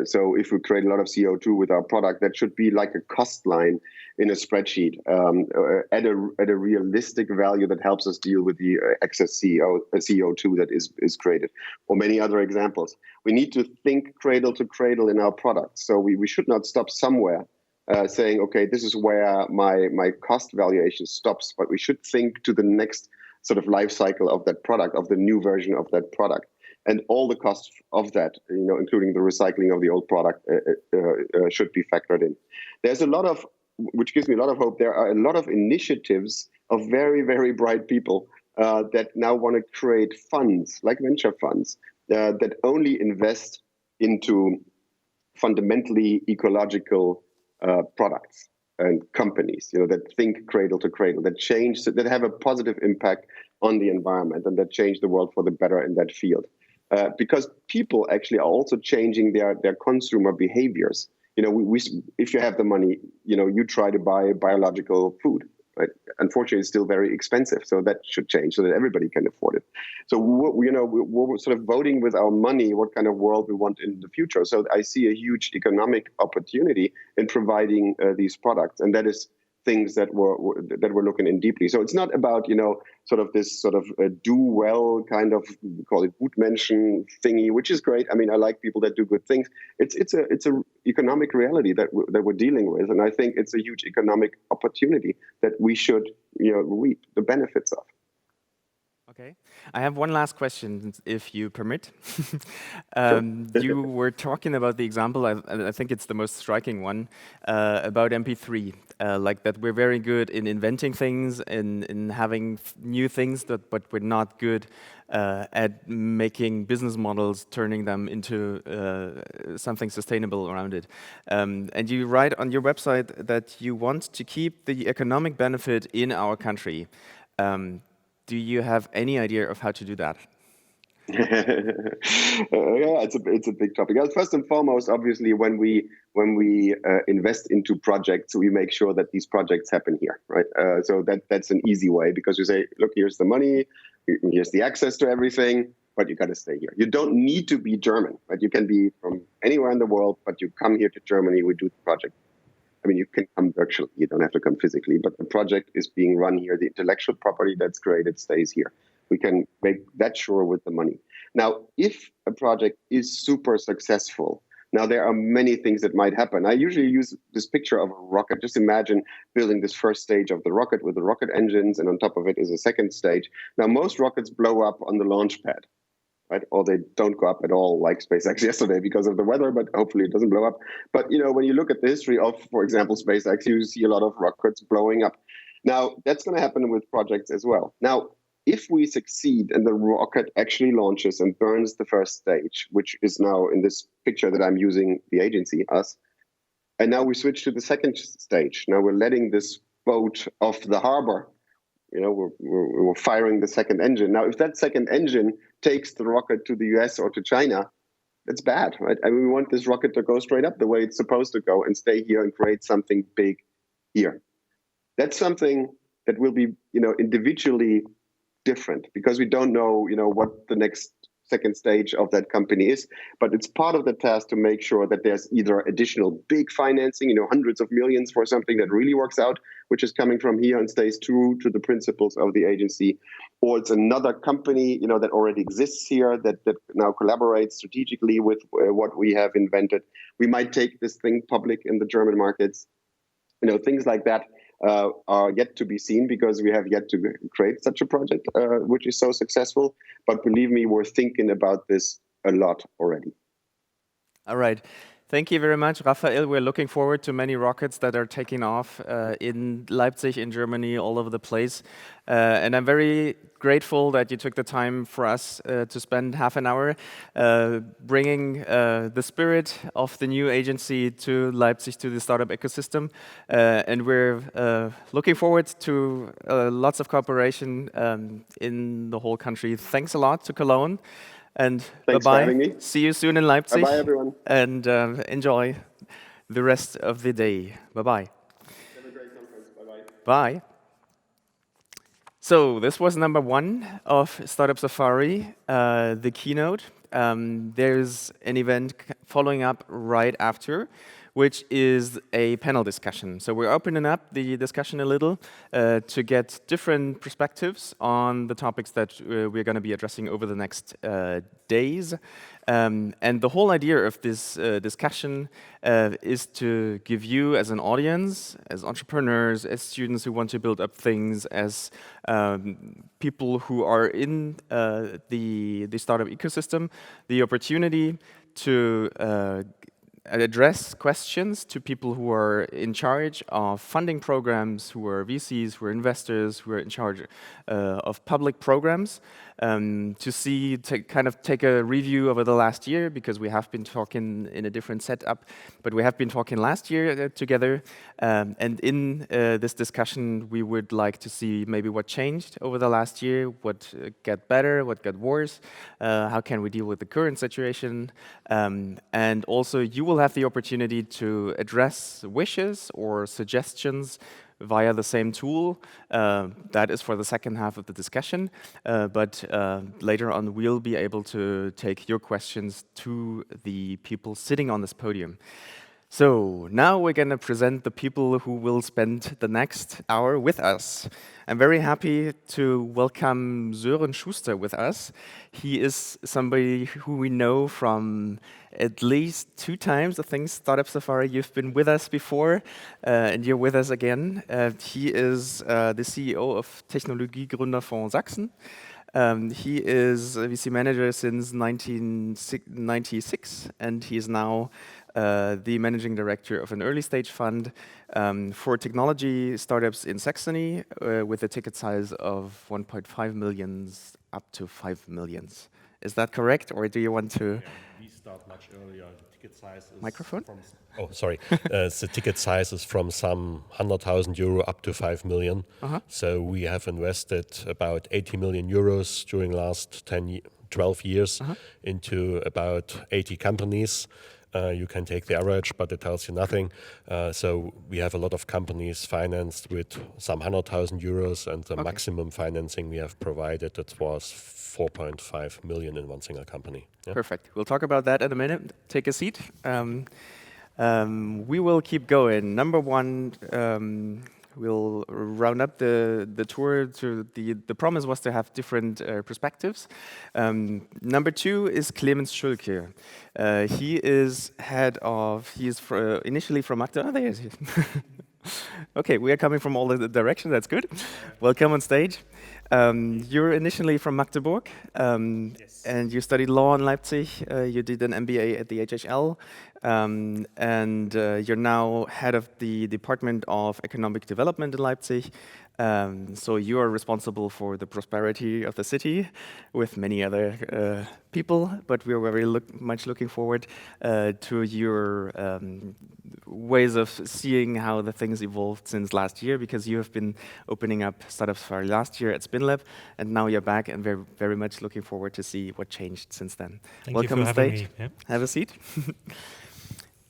So if we create a lot of CO2 with our product, that should be like a cost line in a spreadsheet at a realistic value that helps us deal with the excess CO2 that is created. Or many other examples. We need to think cradle to cradle in our products. So we should not stop somewhere saying, okay, this is where my cost valuation stops, but we should think to the next sort of life cycle of that product, of the new version of that product. And all the costs of that, including the recycling of the old product, should be factored in. There's a lot of, which gives me a lot of hope. There are a lot of initiatives of very, very bright people that now want to create funds, like venture funds, that only invest into fundamentally ecological products and companies, that think cradle to cradle, that have a positive impact on the environment and that change the world for the better in that field. Because people actually are also changing their consumer behaviors. If you have the money, you try to buy biological food. Right? Unfortunately, it's still very expensive, so that should change so that everybody can afford it. So we're sort of voting with our money what kind of world we want in the future. So I see a huge economic opportunity in providing these products, and that is things that we're looking in deeply. So it's not about sort of this sort of do well kind of, we call it Gutmenschen thingy, which is great. I mean, I like people that do good things. It's a economic reality that we're dealing with, and I think it's a huge economic opportunity that we should reap the benefits of. Okay, I have one last question, if you permit. You were talking about the example, I think it's the most striking one, about MP3, like that we're very good in inventing things, in having new things, but we're not good at making business models, turning them into something sustainable around it. And you write on your website that you want to keep the economic benefit in our country. Do you have any idea of how to do that? Yeah, it's a big topic. First and foremost, obviously, when we invest into projects, we make sure that these projects happen here, right? So that's an easy way, because you say, look, here's the money, here's the access to everything, but you got to stay here. You don't need to be German, right? You can be from anywhere in the world, but you come here to Germany, we do the project. I mean, you can come virtually, you don't have to come physically, but the project is being run here. The intellectual property that's created stays here. We can make that sure with the money. Now, if a project is super successful, now there are many things that might happen. I usually use this picture of a rocket. Just imagine building this first stage of the rocket with the rocket engines, and on top of it is a second stage. Now, most rockets blow up on the launch pad. Right? Or they don't go up at all, like SpaceX yesterday because of the weather, but hopefully it doesn't blow up. But when you look at the history of, for example, SpaceX, you see a lot of rockets blowing up. Now, that's going to happen with projects as well. Now, if we succeed and the rocket actually launches and burns the first stage, which is now in this picture that I'm using, the agency, us, and now we switch to the second stage. Now we're letting this boat off the harbor. We're firing the second engine. Now, if that second engine takes the rocket to the US or to China, that's bad, right? I mean, we want this rocket to go straight up the way it's supposed to go and stay here and create something big here. That's something that will be, individually different, because we don't know, what the next second stage of that company is, but it's part of the task to make sure that there's either additional big financing, hundreds of millions for something that really works out, which is coming from here and stays true to the principles of the agency, or it's another company, that already exists here that now collaborates strategically with what we have invented. We might take this thing public in the German markets. Things like that are yet to be seen because we have yet to create such a project, which is so successful. But believe me, we're thinking about this a lot already. All right. Thank you very much, Rafael. We're looking forward to many rockets that are taking off in Leipzig, in Germany, all over the place. And I'm very grateful that you took the time for us to spend half an hour bringing the spirit of the new agency to Leipzig, to the startup ecosystem. And we're looking forward to lots of cooperation in the whole country. Thanks a lot to Cologne. And thanks for having me. See you soon in Leipzig. Bye-bye, everyone. And enjoy the rest of the day. Bye-bye. Have a great conference. Bye-bye. Bye. So this was number 1 of Startup Safari, the keynote. There's an event following up right after, which is a panel discussion. So we're opening up the discussion a little to get different perspectives on the topics that we're going to be addressing over the next days. And the whole idea of this discussion is to give you as an audience, as entrepreneurs, as students who want to build up things, as people who are in the startup ecosystem, the opportunity to address questions to people who are in charge of funding programs, who are VCs, who are investors, who are in charge of public programs, to kind of take a review over the last year, because we have been talking in a different setup, but we have been talking last year together. And in this discussion, we would like to see maybe what changed over the last year, what got better, what got worse, how can we deal with the current situation, and also you will have the opportunity to address wishes or suggestions via the same tool. That is for the second half of the discussion, but later on we'll be able to take your questions to the people sitting on this podium. So now we're going to present the people who will spend the next hour with us. I'm very happy to welcome Sören Schuster with us. He is somebody who we know from at least 2 times, I think, Startup Safari. You've been with us before, and you're with us again. He is the CEO of Technologiegründerfonds Sachsen. He is a VC manager since 1996, and he is now the managing director of an early stage fund for technology startups in Saxony with a ticket size of 1.5 million up to 5 million. Is that correct, or do you want to? Yeah, we start much earlier. The ticket size is microphone. The ticket size is from some 100,000 euro up to 5 million. So we have invested about 80 million euros during last 12 years into about 80 companies. You can take the average, but it tells you nothing. So we have a lot of companies financed with some 100,000 euros, and the maximum financing we have provided, it was 4.5 million in one single company. Yeah? Perfect. We'll talk about that in a minute. Take a seat. We will keep going. Number 1, we'll round up the tour to the promise was to have different perspectives. Number 2 is Clemens Schulke. He is initially from Magdeburg. Oh, there he is. Okay, we are coming from all the directions. That's good. Welcome on stage. You're initially from Magdeburg, Yes. and you studied law in Leipzig. You did an MBA at the HHL, and you're now head of the Department of Economic Development in Leipzig. So you are responsible for the prosperity of the city with many other people, but we are very much looking forward to your ways of seeing how the things evolved since last year, because you have been opening up Startup Safari last year at SpinLab, and now you're back, and we're very much looking forward to see what changed since then. Welcome on stage. Me. Yeah. Have a seat.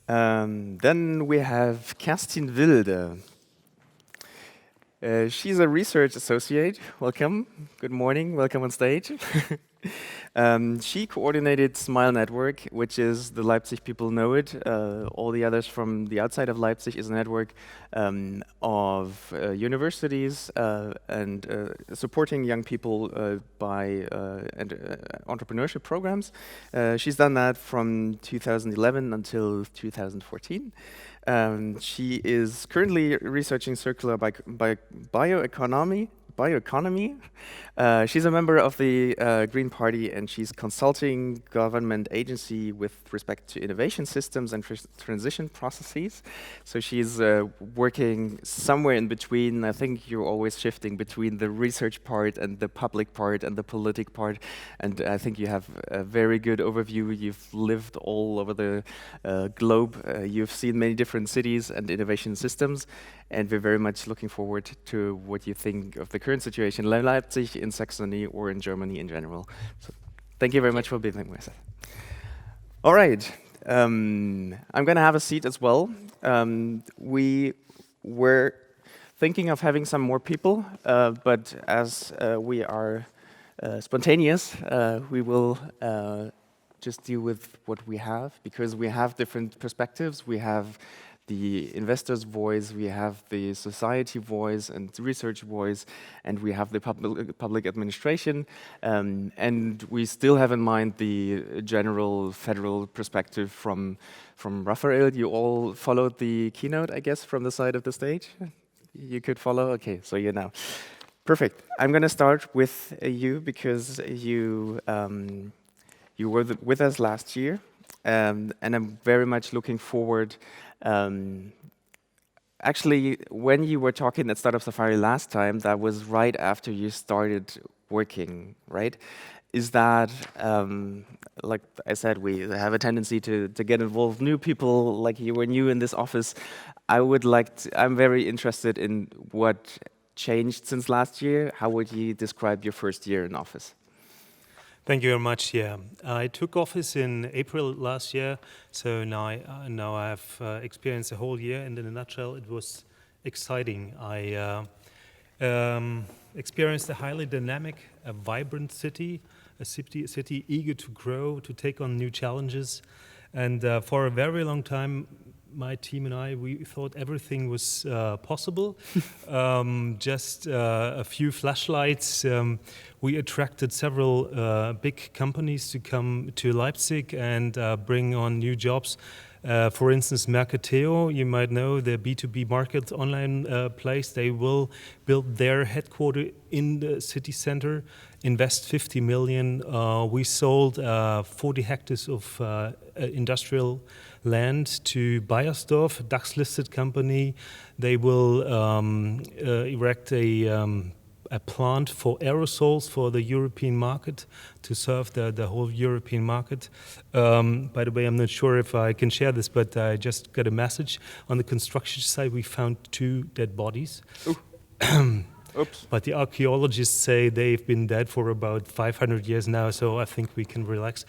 Then we have Kerstin Wilde. She's a research associate. Welcome. Good morning. Welcome on stage. She coordinated Smile Network, which is, the Leipzig people know it. All the others from the outside of Leipzig is a network of universities and supporting young people by entrepreneurship programs. She's done that from 2011 until 2014. She is currently researching circular bioeconomy. She's a member of the Green Party, and she's consulting government agency with respect to innovation systems and transition processes. So she's working somewhere in between. I think you're always shifting between the research part and the public part and the politic part. And I think you have a very good overview. You've lived all over the globe. You've seen many different cities and innovation systems. And we're very much looking forward to what you think of the current situation in Leipzig, in Saxony, or in Germany in general. So thank you very much for being with us. All right. I'm going to have a seat as well. We were thinking of having some more people, but as we are spontaneous, we will just deal with what we have, because we have different perspectives. We have the investor's voice, we have the society voice and research voice, and we have the public administration, and we still have in mind the general federal perspective from Rafael. You all followed the keynote, I guess, from the side of the stage? You could follow? Okay, so you know. Perfect. I'm going to start with you, because you were with us last year, and I'm very much looking forward. Actually, when you were talking at Startup Safari last time, that was right after you started working, right? Is that, like I said, we have a tendency to get involved new people, like you were new in this office. I'm very interested in what changed since last year. How would you describe your first year in office? Thank you very much. Yeah, I took office in April last year, so now I have experienced a whole year, and in a nutshell, it was exciting. I experienced a highly dynamic, a vibrant city, a city eager to grow, to take on new challenges, and for a very long time, my team and I, we thought everything was possible. Just a few flashlights. We attracted several big companies to come to Leipzig and bring on new jobs. For instance, Mercateo, you might know, the B2B market online place. They will build their headquarters in the city center, invest 50 million. We sold 40 hectares of industrial land to Bayersdorf, a DAX-listed company. They will erect a plant for aerosols for the European market to serve the whole European market. By the way, I'm not sure if I can share this, but I just got a message. On the construction site, we found 2 dead bodies. Oops. But the archaeologists say they've been dead for about 500 years now, so I think we can relax.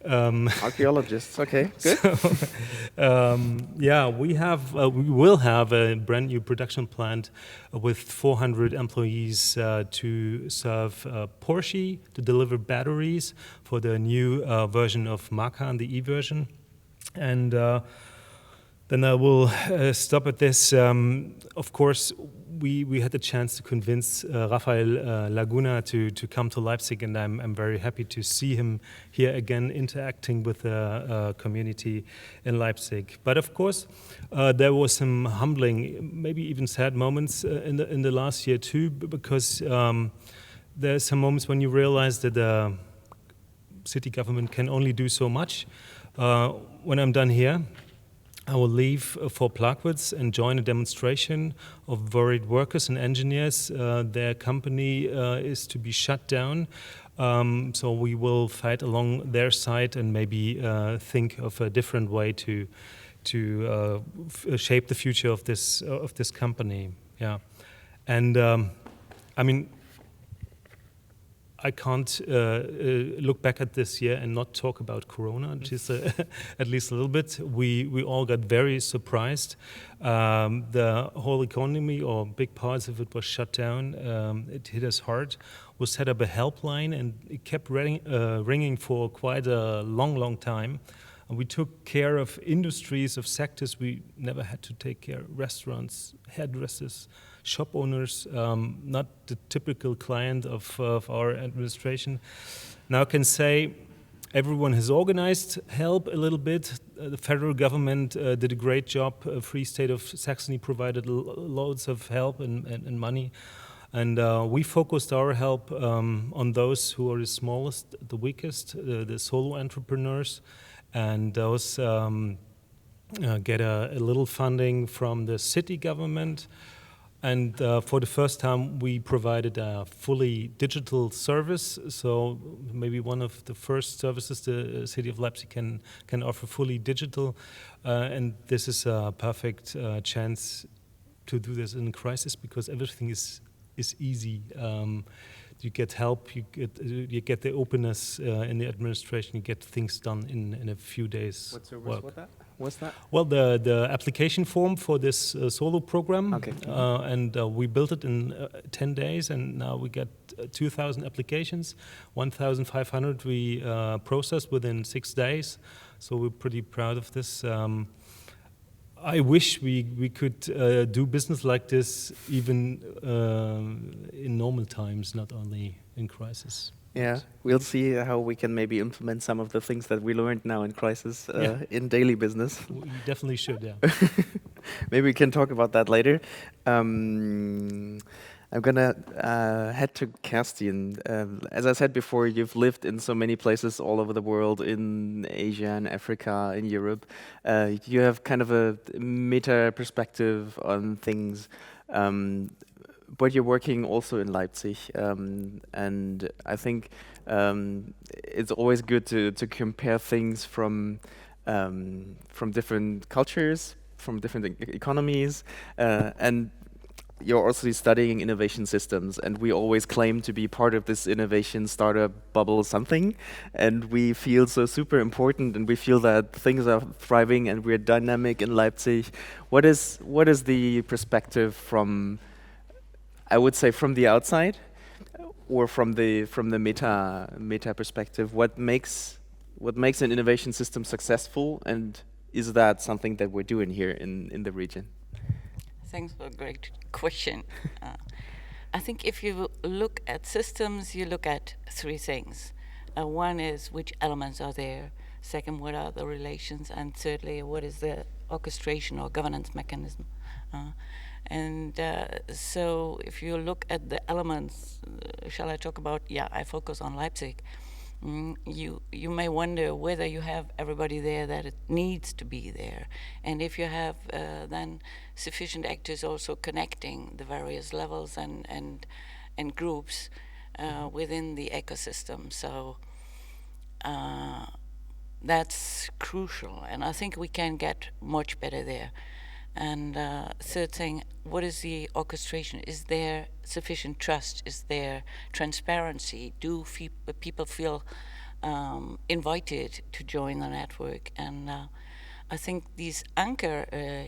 Archaeologists, okay, good. So, yeah, we will have a brand new production plant with 400 employees to serve Porsche, to deliver batteries for the new version of Macan, the E-version. And then I will stop at this. Of course, we had the chance to convince Rafael Laguna to come to Leipzig, and I'm very happy to see him here again interacting with the community in Leipzig. But of course, there was some humbling, maybe even sad moments in the last year too, because there are some moments when you realize that the city government can only do so much. When I'm done here, I will leave for Plagwitz and join a demonstration of worried workers and engineers. Their company is to be shut down, so we will fight along their side and maybe think of a different way to shape the future of this company. Yeah, and I mean, I can't look back at this year and not talk about Corona, just at least a little bit. We all got very surprised. The whole economy, or big parts of it, was shut down. It hit us hard. We set up a helpline, and it kept ringing for quite a long time. And we took care of industries, of sectors we never had to take care of: restaurants, hairdressers, shop owners, not the typical client of our administration. Now I can say everyone has organized help a little bit. The federal government did a great job. Free State of Saxony provided loads of help and money. And we focused our help on those who are the smallest, the weakest, the solo entrepreneurs, and those get a little funding from the city government. And for the first time, we provided a fully digital service. So maybe one of the first services the city of Leipzig can offer fully digital. And this is a perfect chance to do this in a crisis, because everything is easy. You get help, you get the openness in the administration, you get things done in a few days. What service was that? Well, the application form for this solo program, okay. And we built it in 10 days, and now we get 2,000 applications, 1,500 we processed within 6 days, so we're pretty proud of this. I wish we could do business like this even in normal times, not only in crisis. Yeah, we'll see how we can maybe implement some of the things that we learned now in crisis in daily business. We definitely should, yeah. Maybe we can talk about that later. I'm gonna head to Kerstin. As I said before, you've lived in so many places all over the world, in Asia and Africa, in Europe. You have kind of a meta perspective on things. But you're working also in Leipzig, and I think it's always good to compare things from different cultures, from different economies, and you're also studying innovation systems, and we always claim to be part of this innovation startup bubble something, and we feel so super important, and we feel that things are thriving and we're dynamic in Leipzig. What is the perspective from, I would say, from the outside, or from the meta perspective? What makes an innovation system successful, and is that something that we're doing here in the region? Thanks for a great question. I think if you look at systems, you look at three things. One is which elements are there. Second, what are the relations? And thirdly, what is the orchestration or governance mechanism? So if you look at the elements, shall I talk about, I focus on Leipzig. You may wonder whether you have everybody there that it needs to be there, and if you have then sufficient actors also connecting the various levels and groups within the ecosystem. So that's crucial, and I think we can get much better there. And third thing, what is the orchestration? Is there sufficient trust? Is there transparency? Do people feel invited to join the network? And I think these anchor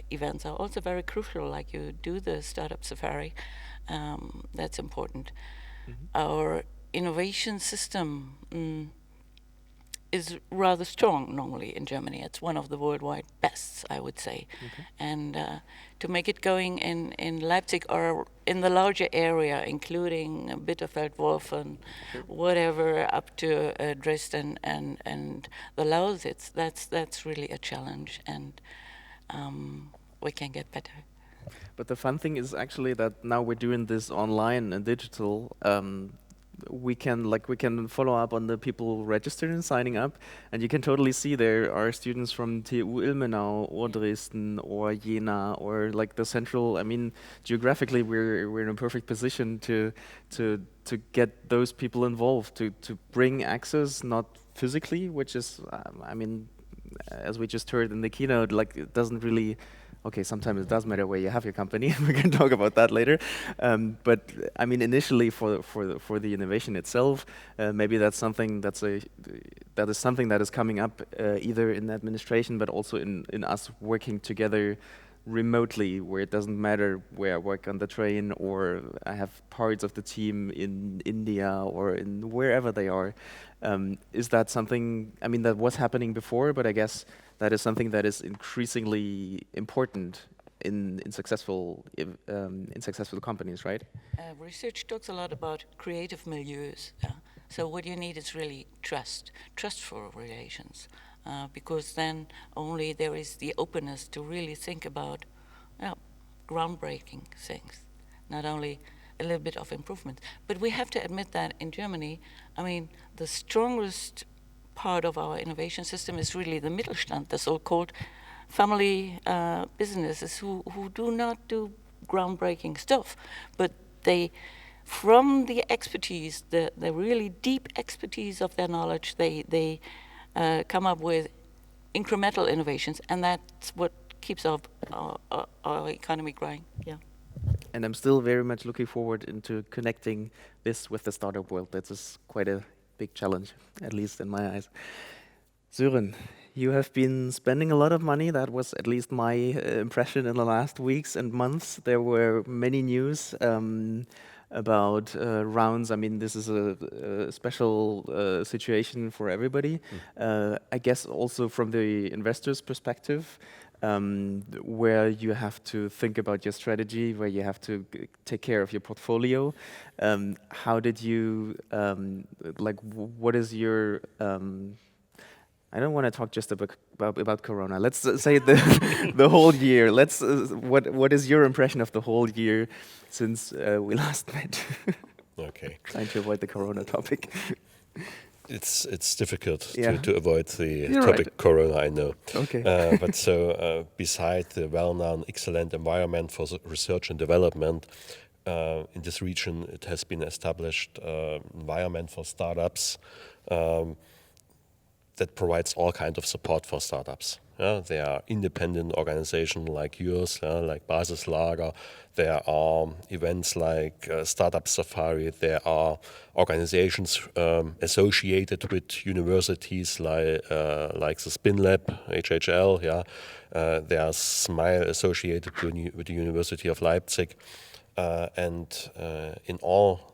events are also very crucial, like you do the startup safari. That's important. Mm-hmm. Our innovation system is rather strong normally in Germany. It's one of the worldwide bests, I would say. Okay. And to make it going in Leipzig or in the larger area, including Bitterfeld, Wolf, and whatever, up to Dresden and the Lausitz, that's really a challenge, and we can get better. But the fun thing is actually that now we're doing this online and digital. We can follow up on the people registered and signing up, and you can totally see there are students from TU Ilmenau or Dresden or Jena or like the central. I mean, geographically we're in a perfect position to get those people involved, to bring access, not physically, which is I mean, as we just heard in the keynote, like it doesn't really Okay, sometimes it does matter where you have your company. We can talk about that later. But I mean, initially for the innovation itself, maybe that's something that is coming up either in administration, but also in us working together remotely, where it doesn't matter where I work on the train or I have parts of the team in India or in wherever they are. Is that something, I mean, that was happening before, but I guess that is something that is increasingly important in successful companies, right? Research talks a lot about creative milieus. So what you need is really trustful relations. Because then only there is the openness to really think about groundbreaking things, not only a little bit of improvement. But we have to admit that in Germany, I mean, the strongest part of our innovation system is really the Mittelstand, the so-called family businesses who do not do groundbreaking stuff, but they, from the expertise, the really deep expertise of their knowledge, they come up with incremental innovations, and that's what keeps our economy growing. Yeah. And I'm still very much looking forward into connecting this with the startup world. That is quite a big challenge, at least in my eyes. Sören, you have been spending a lot of money. That was at least my impression in the last weeks and months. There were many news about rounds. I mean, this is a special situation for everybody. I guess also from the investor's perspective, where you have to think about your strategy, where you have to take care of your portfolio. How did you, what is your, I don't want to talk just about Corona. Let's say the whole year. What is your impression of the whole year since we last met? Okay. Trying to avoid the Corona topic. It's difficult to avoid the topic right. Corona, I know. Okay. But so beside the well-known excellent environment for research and development, in this region it has been established environment for startups that provides all kinds of support for startups. There are independent organizations like yours, like Basislager. There are events like Startup Safari. There are organizations associated with universities like the Spin Lab, HHL. There are Smile associated with the University of Leipzig. And in all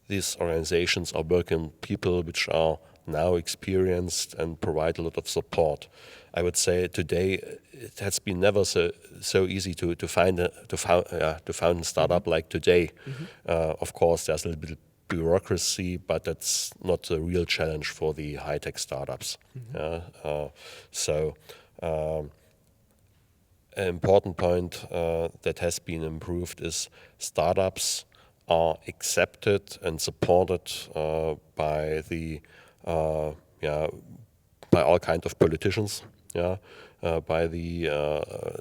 these organizations are working people which are now experienced and provide a lot of support. I would say today it has been never so easy to found a startup like today. Of course, there's a little bit of bureaucracy, but that's not a real challenge for the high-tech startups. An important point that has been improved is startups are accepted and supported by the by all kinds of politicians, by the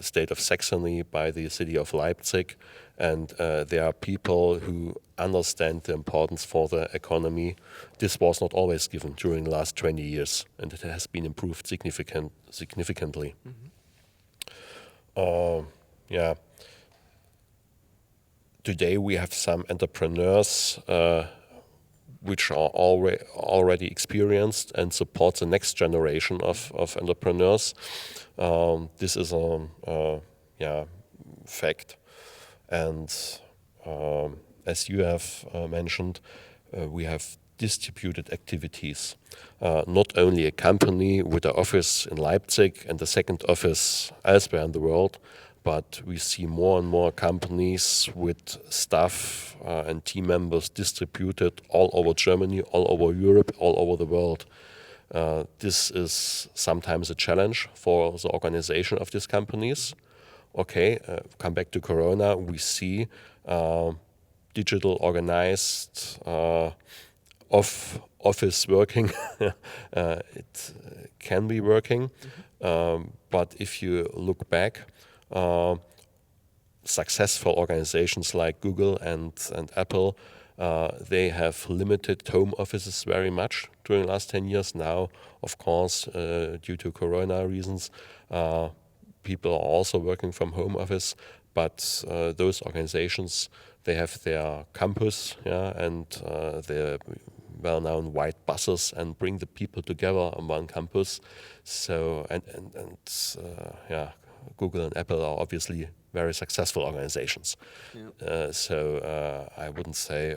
state of Saxony, by the city of Leipzig, and there are people who understand the importance for the economy. This was not always given during the last 20 years, and it has been improved significantly. Today we have some entrepreneurs which are already experienced and support the next generation of entrepreneurs. This is a fact. And as you have mentioned, we have distributed activities. Not only a company with an office in Leipzig and a second office elsewhere in the world, but we see more and more companies with staff and team members distributed all over Germany, all over Europe, all over the world. This is sometimes a challenge for the organization of these companies. Come back to Corona, we see digital organized office working. It can be working, but if you look back, successful organizations like Google and Apple, they have limited home offices very much during the last 10 years. Now, of course, due to Corona reasons, people are also working from home office, but those organizations, they have their campus, and their well-known white buses and bring the people together on one campus. So Google and Apple are obviously very successful organizations. Yeah. So I wouldn't say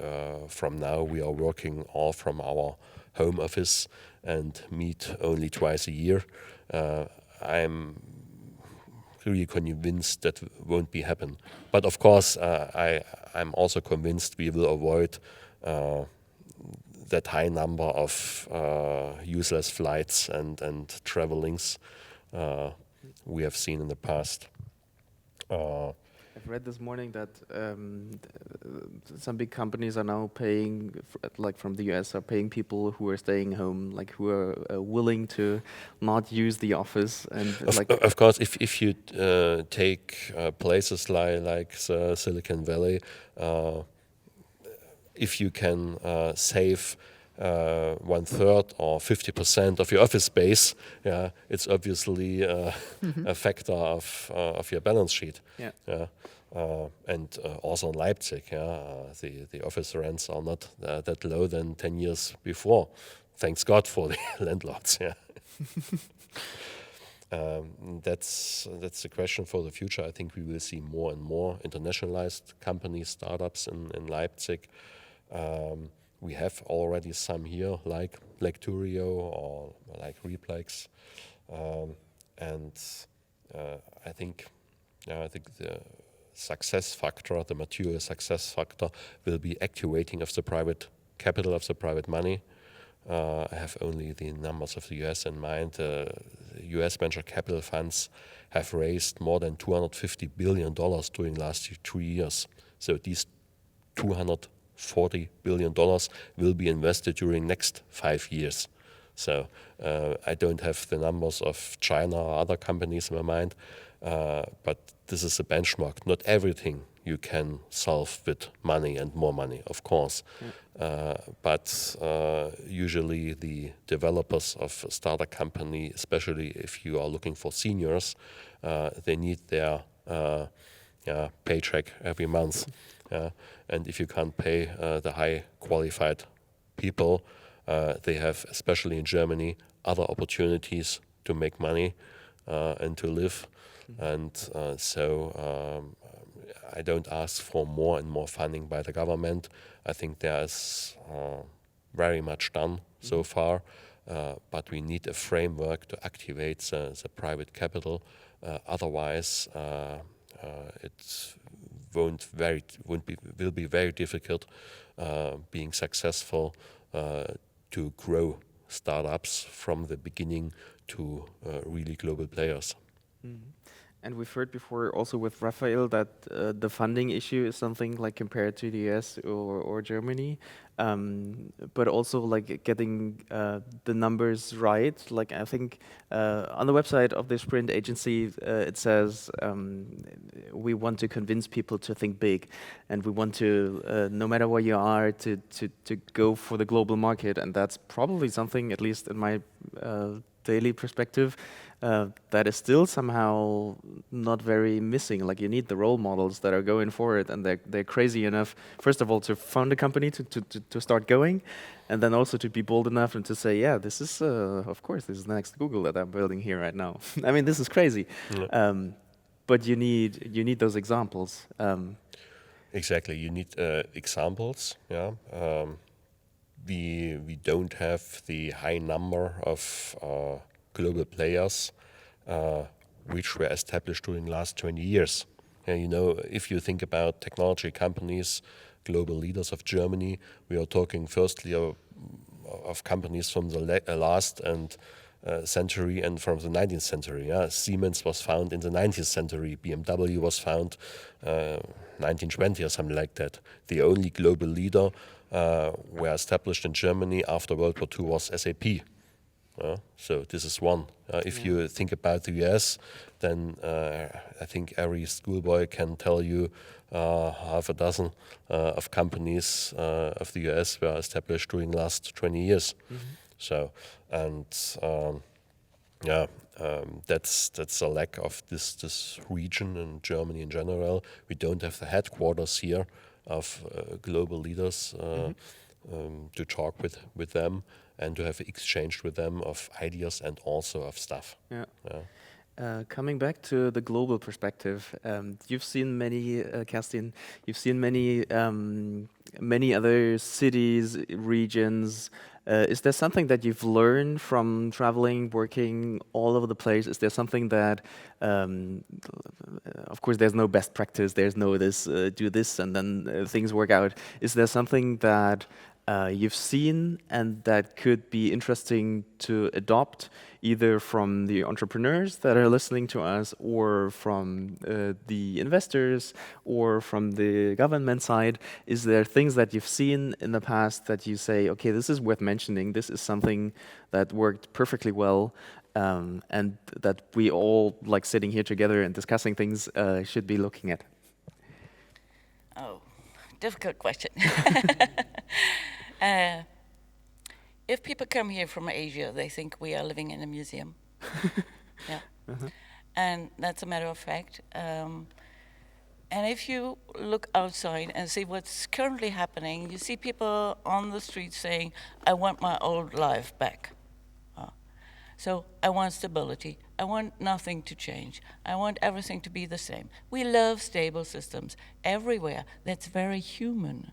from now we are working all from our home office and meet only twice a year. I'm really convinced that won't be happen. But of course, I'm also convinced we will avoid that high number of useless flights and travelings we have seen in the past. I've read this morning that some big companies are now paying, like from the US, are paying people who are staying home, like who are willing to not use the office. And of course, if you take places like Silicon Valley, if you can save 1/3 or 50% of your office space, it's obviously a factor of your balance sheet. Yeah. And also in Leipzig, the office rents are not that low than 10 years before. Thanks God for the landlords. Yeah. That's the question for the future. I think we will see more and more internationalized companies, startups in Leipzig. We have already some here, like Lecturio or like Replex, and I think the success factor, the material success factor, will be activating of the private capital, of the private money. I have only the numbers of the US in mind. US venture capital funds have raised more than $250 billion during the last 2 years. So these $240 billion will be invested during next 5 years. So I don't have the numbers of China or other companies in my mind, but this is a benchmark. Not everything you can solve with money and more money, of course. But usually the developers of a startup company, especially if you are looking for seniors, they need their paycheck every month. And if you can't pay the high qualified people, they have, especially in Germany, other opportunities to make money and to live. And so I don't ask for more and more funding by the government. I think there is very much done so far, but we need a framework to activate the private capital. Otherwise, it will be very difficult being successful to grow startups from the beginning to really global players. Mm-hmm. And we've heard before also with Rafael that the funding issue is something like compared to the US or Germany, but also like getting the numbers right. Like I think on the website of the SprinD agency, it says we want to convince people to think big, and we want to, no matter where you are, to go for the global market. And that's probably something, at least in my daily perspective, that is still somehow not very missing. Like you need the role models that are going for it, and they're crazy enough, first of all, to found a company to start going, and then also to be bold enough and to say, yeah, this is of course this is the next Google that I'm building here right now. I mean, this is crazy. Yeah. But you need those examples. Exactly, you need examples. Yeah. We don't have the high number of global players which were established during the last 20 years. And, if you think about technology companies, global leaders of Germany, we are talking firstly of companies from the last century and from the 19th century. Yeah? Siemens was found in the 19th century. BMW was found 1920 or something like that. The only global leader were established in Germany after World War II was SAP. So this is one. If you think about the US, then I think every schoolboy can tell you half a dozen of companies of the US were established during the last 20 years. Mm-hmm. So, and Yeah, that's a lack of this region in Germany in general. We don't have the headquarters here of global leaders to talk with them and to have exchange with them of ideas and also of stuff. Yeah. Coming back to the global perspective, you've seen many, Kerstin, you've seen many other cities, regions. Is there something that you've learned from traveling, working all over the place? Is there something that, of course, there's no best practice, there's no this, do this, and then things work out. Is there something that you've seen and that could be interesting to adopt, either from the entrepreneurs that are listening to us, or from the investors, or from the government side? Is there things that you've seen in the past that you say, okay, this is worth mentioning, this is something that worked perfectly well, and that we all, like sitting here together and discussing things, should be looking at? Oh, difficult question. If people come here from Asia, they think we are living in a museum. Yeah. And that's a matter of fact. And if you look outside and see what's currently happening, you see people on the street saying, I want my old life back. So I want stability. I want nothing to change. I want everything to be the same. We love stable systems everywhere. That's very human.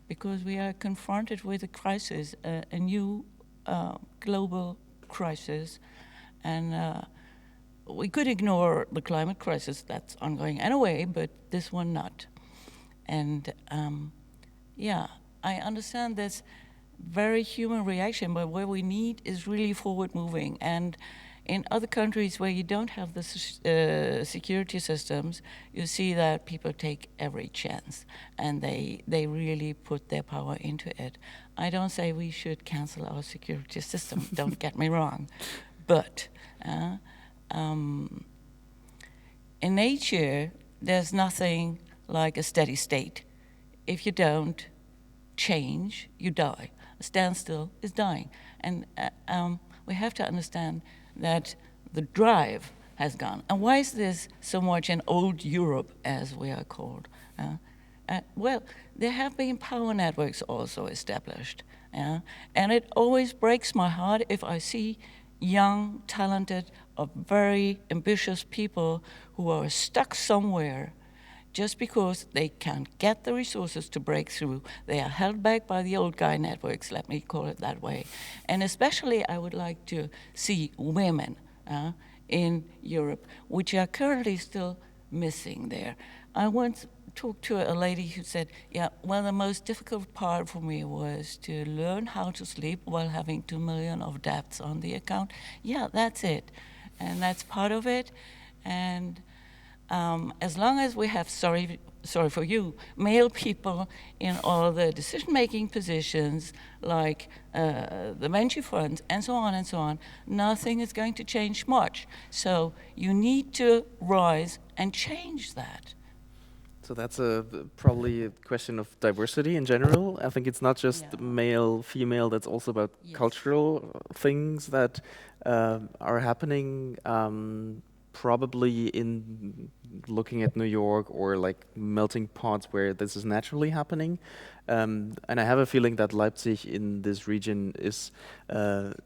Because we are confronted with a crisis, a new global crisis, and we could ignore the climate crisis that's ongoing anyway, but this one not. And yeah, I understand this very human reaction, but what we need is really forward moving. And in other countries where you don't have the security systems, you see that people take every chance and they really put their power into it. I don't say we should cancel our security system, don't get me wrong. But in nature, there's nothing like a steady state. If you don't change, you die. A standstill is dying. And we have to understand that the drive has gone. And why is this so much in old Europe, as we are called? Well, there have been power networks also established. And it always breaks my heart if I see young, talented, or very ambitious people who are stuck somewhere just because they can't get the resources to break through. They are held back by the old guy networks, let me call it that way. And especially I would like to see women in Europe, which are currently still missing there. I once talked to a lady who said, yeah, well, the most difficult part for me was to learn how to sleep while having 2 million of debts on the account. Yeah, that's it. And that's part of it. And as long as we have, sorry for you, male people in all the decision-making positions, like the venture funds, and so on, nothing is going to change much. So you need to rise and change that. So that's probably a question of diversity in general. I think it's not just male, female, that's also about cultural things that are happening. Probably in looking at New York or like melting pots where this is naturally happening. And I have a feeling that Leipzig in this region is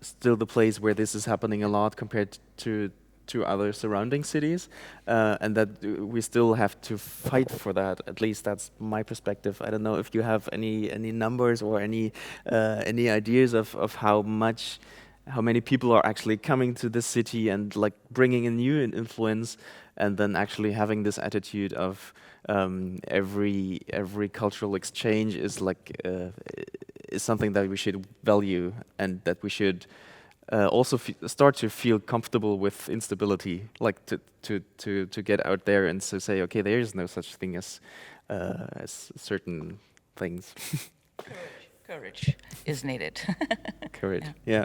still the place where this is happening a lot compared to other surrounding cities, and that we still have to fight for that. At least that's my perspective. I don't know if you have any numbers or any ideas of how many people are actually coming to this city and like bringing a new influence, and then actually having this attitude of every cultural exchange is like is something that we should value, and that we should also start to feel comfortable with instability, like to get out there and to say, okay, there is no such thing as certain things. Courage is needed. Courage, yeah.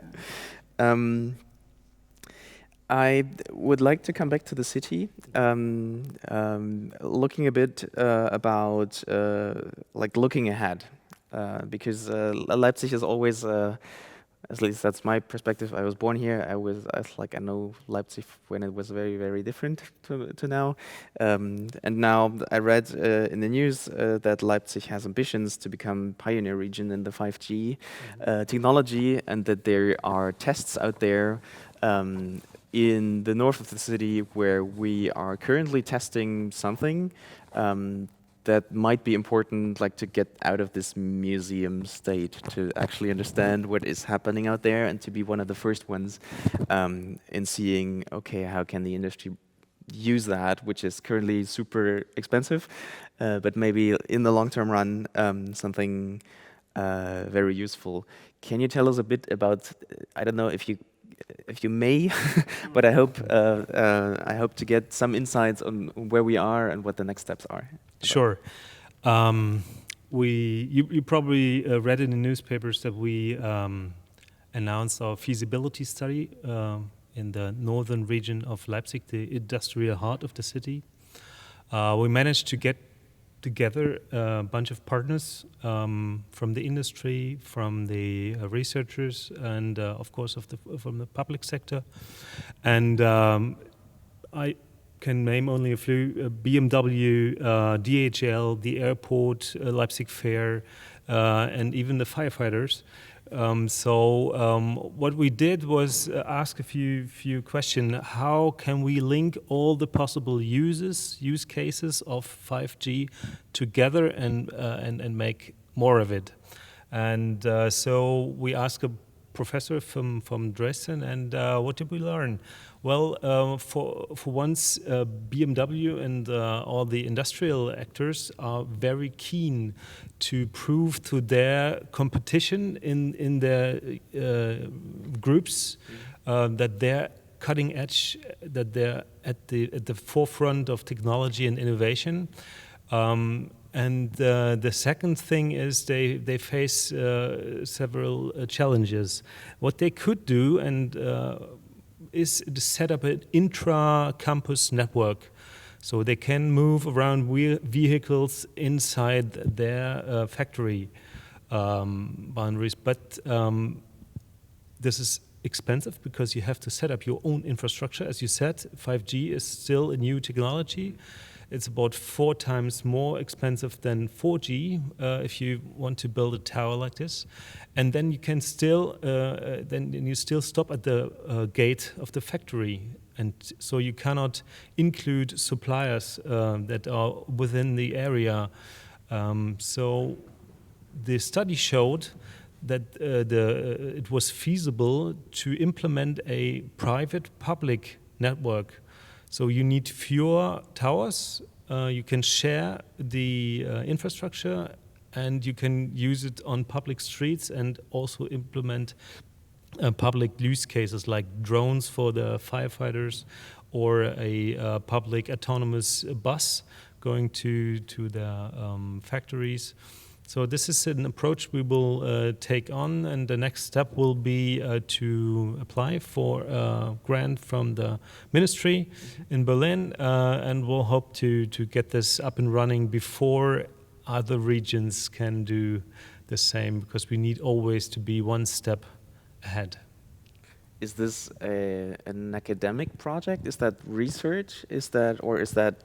I would like to come back to the city, looking a bit about like looking ahead, because Leipzig is always at least that's my perspective. I was born here. I know Leipzig when it was very, very different to now. And now I read in the news that Leipzig has ambitions to become pioneer region in the 5G technology, and that there are tests out there in the north of the city where we are currently testing something that might be important, like to get out of this museum state, to actually understand what is happening out there, and to be one of the first ones in seeing, okay, how can the industry use that, which is currently super expensive, but maybe in the long-term run, something very useful. Can you tell us a bit about, I don't know if you may, but I hope to get some insights on where we are and what the next steps are. Sure. You probably read in the newspapers that we announced our feasibility study in the northern region of Leipzig, the industrial heart of the city. We managed to get together a bunch of partners from the industry, from the researchers, and of course from the public sector. And I can name only a few: BMW, DHL, the airport, Leipzig Fair, and even the firefighters. What we did was ask a few questions. How can we link all the possible use cases of 5G together and make more of it? And so we asked a professor from Dresden, and what did we learn? Well, for once, BMW and all the industrial actors are very keen to prove to their competition in their groups that they're cutting edge, that they're at the forefront of technology and innovation. And the second thing is they face several challenges. What they could do is to set up an intra-campus network, so they can move around vehicles inside their factory boundaries. But this is expensive because you have to set up your own infrastructure. As you said, 5G is still a new technology. It's about 4 times more expensive than 4G if you want to build a tower like this. And then you can still stop at the gate of the factory, and so you cannot include suppliers that are within the area. So the study showed that it was feasible to implement a private-public network. So you need fewer towers, you can share the infrastructure, and you can use it on public streets and also implement public use cases like drones for the firefighters, or a public autonomous bus going to the factories. So this is an approach we will take on, and the next step will be to apply for a grant from the ministry in Berlin, and we'll hope to get this up and running before other regions can do the same, because we need always to be one step ahead. Is this an academic project? Is that research? Is that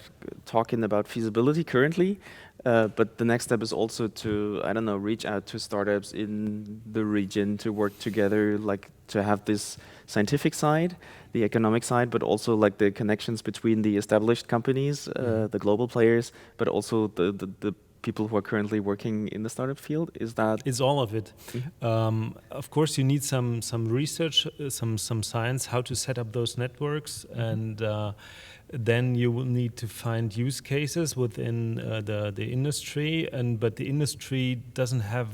talking about feasibility currently? But the next step is also to, I don't know, reach out to startups in the region to work together, like to have this scientific side, the economic side, but also like the connections between the established companies, the global players, but also the people who are currently working in the startup field. Is that? It's all of it. Of course, you need some research, some science, how to set up those networks, and then you will need to find use cases within the industry, but the industry doesn't have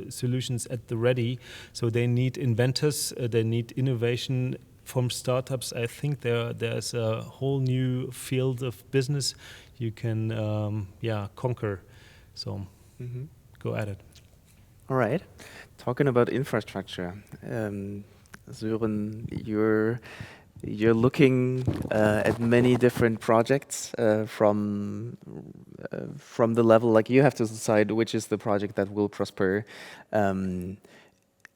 solutions at the ready, so they need inventors, they need innovation from startups. I think there's a whole new field of business you can conquer. So go at it. All right. Talking about infrastructure, Sören, you're looking at many different projects from the level, like you have to decide which is the project that will prosper.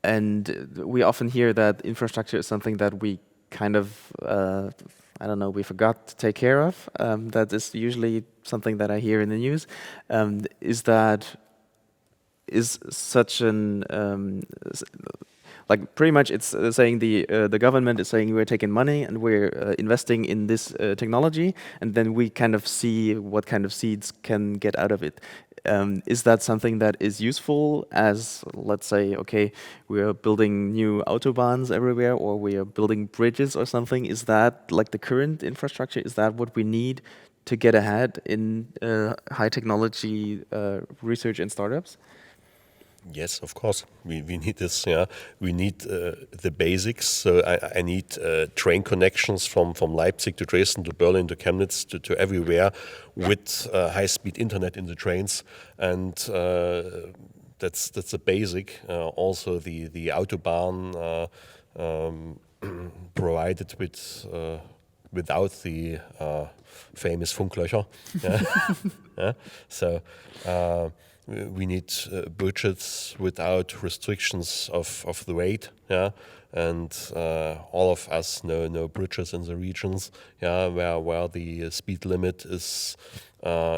And we often hear that infrastructure is something that we kind of, I don't know, we forgot to take care of. That is usually something that I hear in the news. Is such an like pretty much it's saying the government is saying we're taking money and we're investing in this technology, and then we kind of see what kind of seeds can get out of it. Is that something that is useful as, let's say, okay, we are building new autobahns everywhere, or we are building bridges or something? Is that like the current infrastructure? Is that what we need to get ahead in high technology research and startups? Yes, of course. We need this. Yeah, we need the basics. So I need train connections from Leipzig to Dresden to Berlin to Chemnitz to everywhere with high-speed internet in the trains, and that's a basic. Also the autobahn provided with without the famous Funklöcher. Yeah. So. We need budgets without restrictions of the weight, yeah, and all of us know bridges in the regions, yeah, where the speed limit is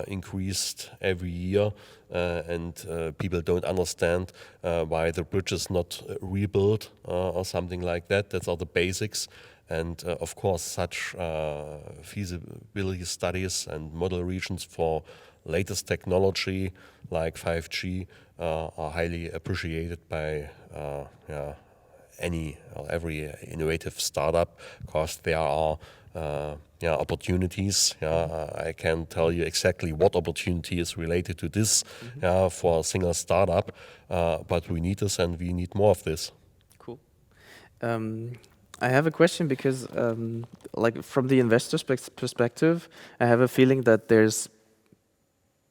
increased every year, and people don't understand why the bridge is not rebuilt or something like that. That's all the basics. And of course, such feasibility studies and model regions for latest technology like 5G are highly appreciated by every innovative startup, because there are opportunities. I can tell you exactly what opportunity is related to this for a single startup, but we need this and we need more of this. Cool. I have a question because, like from the investor's perspective, I have a feeling that there's,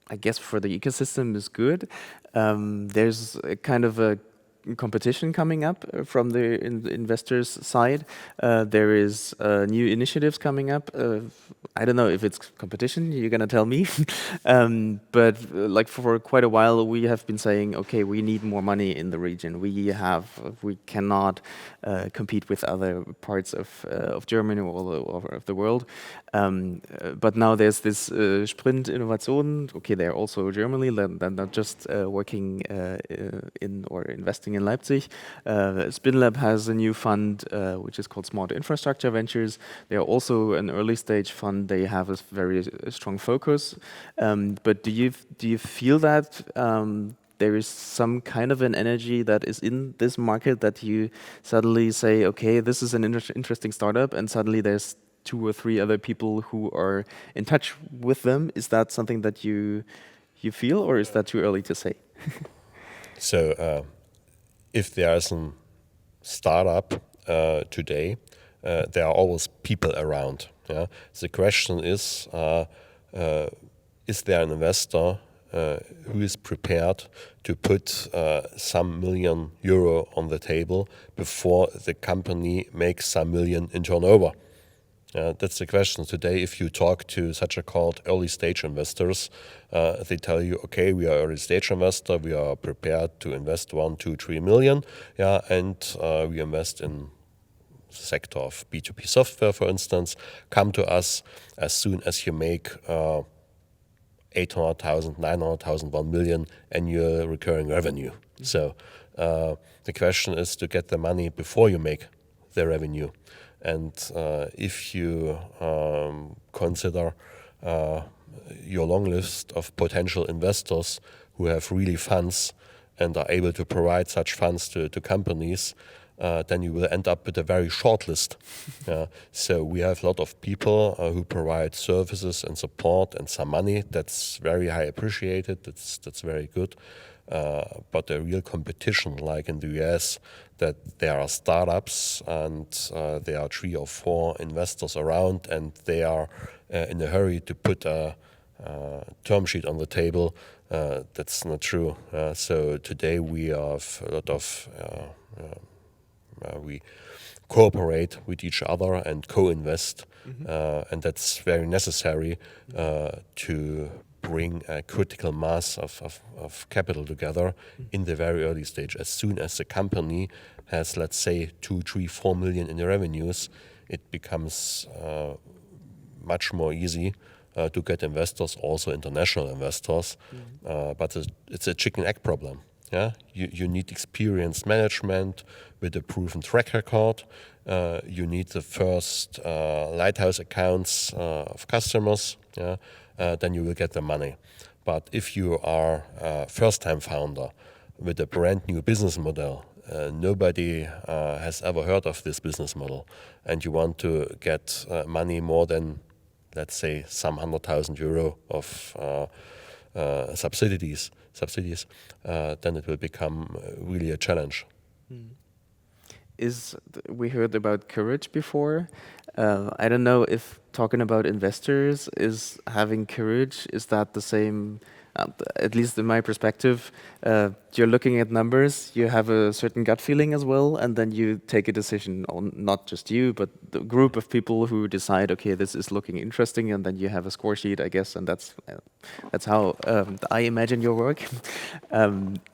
I guess for the ecosystem is good. There's a kind of a competition coming up from the investors' side. There is new initiatives coming up. I don't know if it's competition, you're gonna tell me. But like for quite a while, we have been saying, okay, we need more money in the region. We cannot compete with other parts of Germany or of the world. But now there's this SprinD Okay, they're also Germany. They're not just working in or investing in Leipzig. SpinLab has a new fund which is called Smart Infrastructure Ventures. They are also an early stage fund. They have a very strong focus. But do you feel that there is some kind of an energy that is in this market that you suddenly say, okay, this is an interesting startup, and suddenly there's 2 or 3 other people who are in touch with them? Is that something that you feel, or is that too early to say? So if there is a startup today, there are always people around. Yeah? The question is there an investor who is prepared to put some million euro on the table before the company makes some million in turnover? That's the question today. If you talk to such a called early stage investors, they tell you, okay, we are early stage investor, we are prepared to invest 1, 2, 3 million, and we invest in the sector of B2B software, for instance. Come to us as soon as you make 800,000, 900,000, 1 million annual recurring revenue. So the question is to get the money before you make the revenue. And if you consider your long list of potential investors who have really funds and are able to provide such funds to companies, then you will end up with a very short list. So we have a lot of people who provide services and support and some money. That's very high appreciated. That's very good. But the real competition, like in the US, that there are startups and there are 3 or 4 investors around, and they are in a hurry to put a term sheet on the table. That's not true. So today we have a lot of we cooperate with each other and co-invest, and that's very necessary to bring a critical mass of capital together in the very early stage. As soon as the company has, let's say, 2, 3, 4 million in the revenues, it becomes much more easy to get investors, also international investors. But it's a chicken-egg problem. Yeah, you need experienced management with a proven track record. You need the first lighthouse accounts of customers. Yeah, then you will get the money. But if you are a first-time founder with a brand new business model, nobody has ever heard of this business model, and you want to get money more than, let's say, some 100,000 euro of subsidies, then it will become really a challenge. We heard about courage before. I don't know if talking about investors is having courage, is that the same, at least in my perspective, you're looking at numbers, you have a certain gut feeling as well, and then you take a decision on not just you, but the group of people who decide, okay, this is looking interesting, and then you have a score sheet, I guess, and that's how I imagine your work.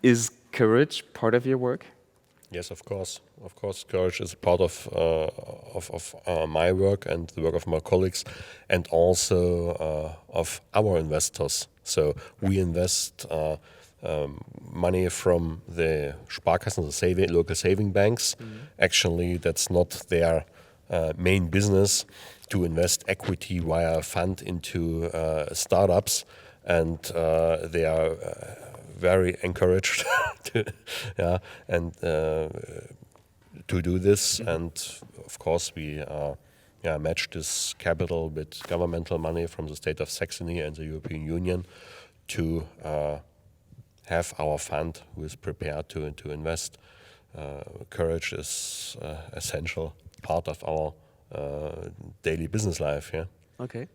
Is courage part of your work? Yes, of course. Of course, courage is part of my work and the work of my colleagues, and also of our investors. So we invest money from the Sparkassen, the local saving banks. Actually, that's not their main business to invest equity via a fund into startups, and they are very encouraged to do this. And of course, we match this capital with governmental money from the state of Saxony and the European Union to have our fund who is prepared to invest. Courage is essential part of our daily business life. Yeah. Okay.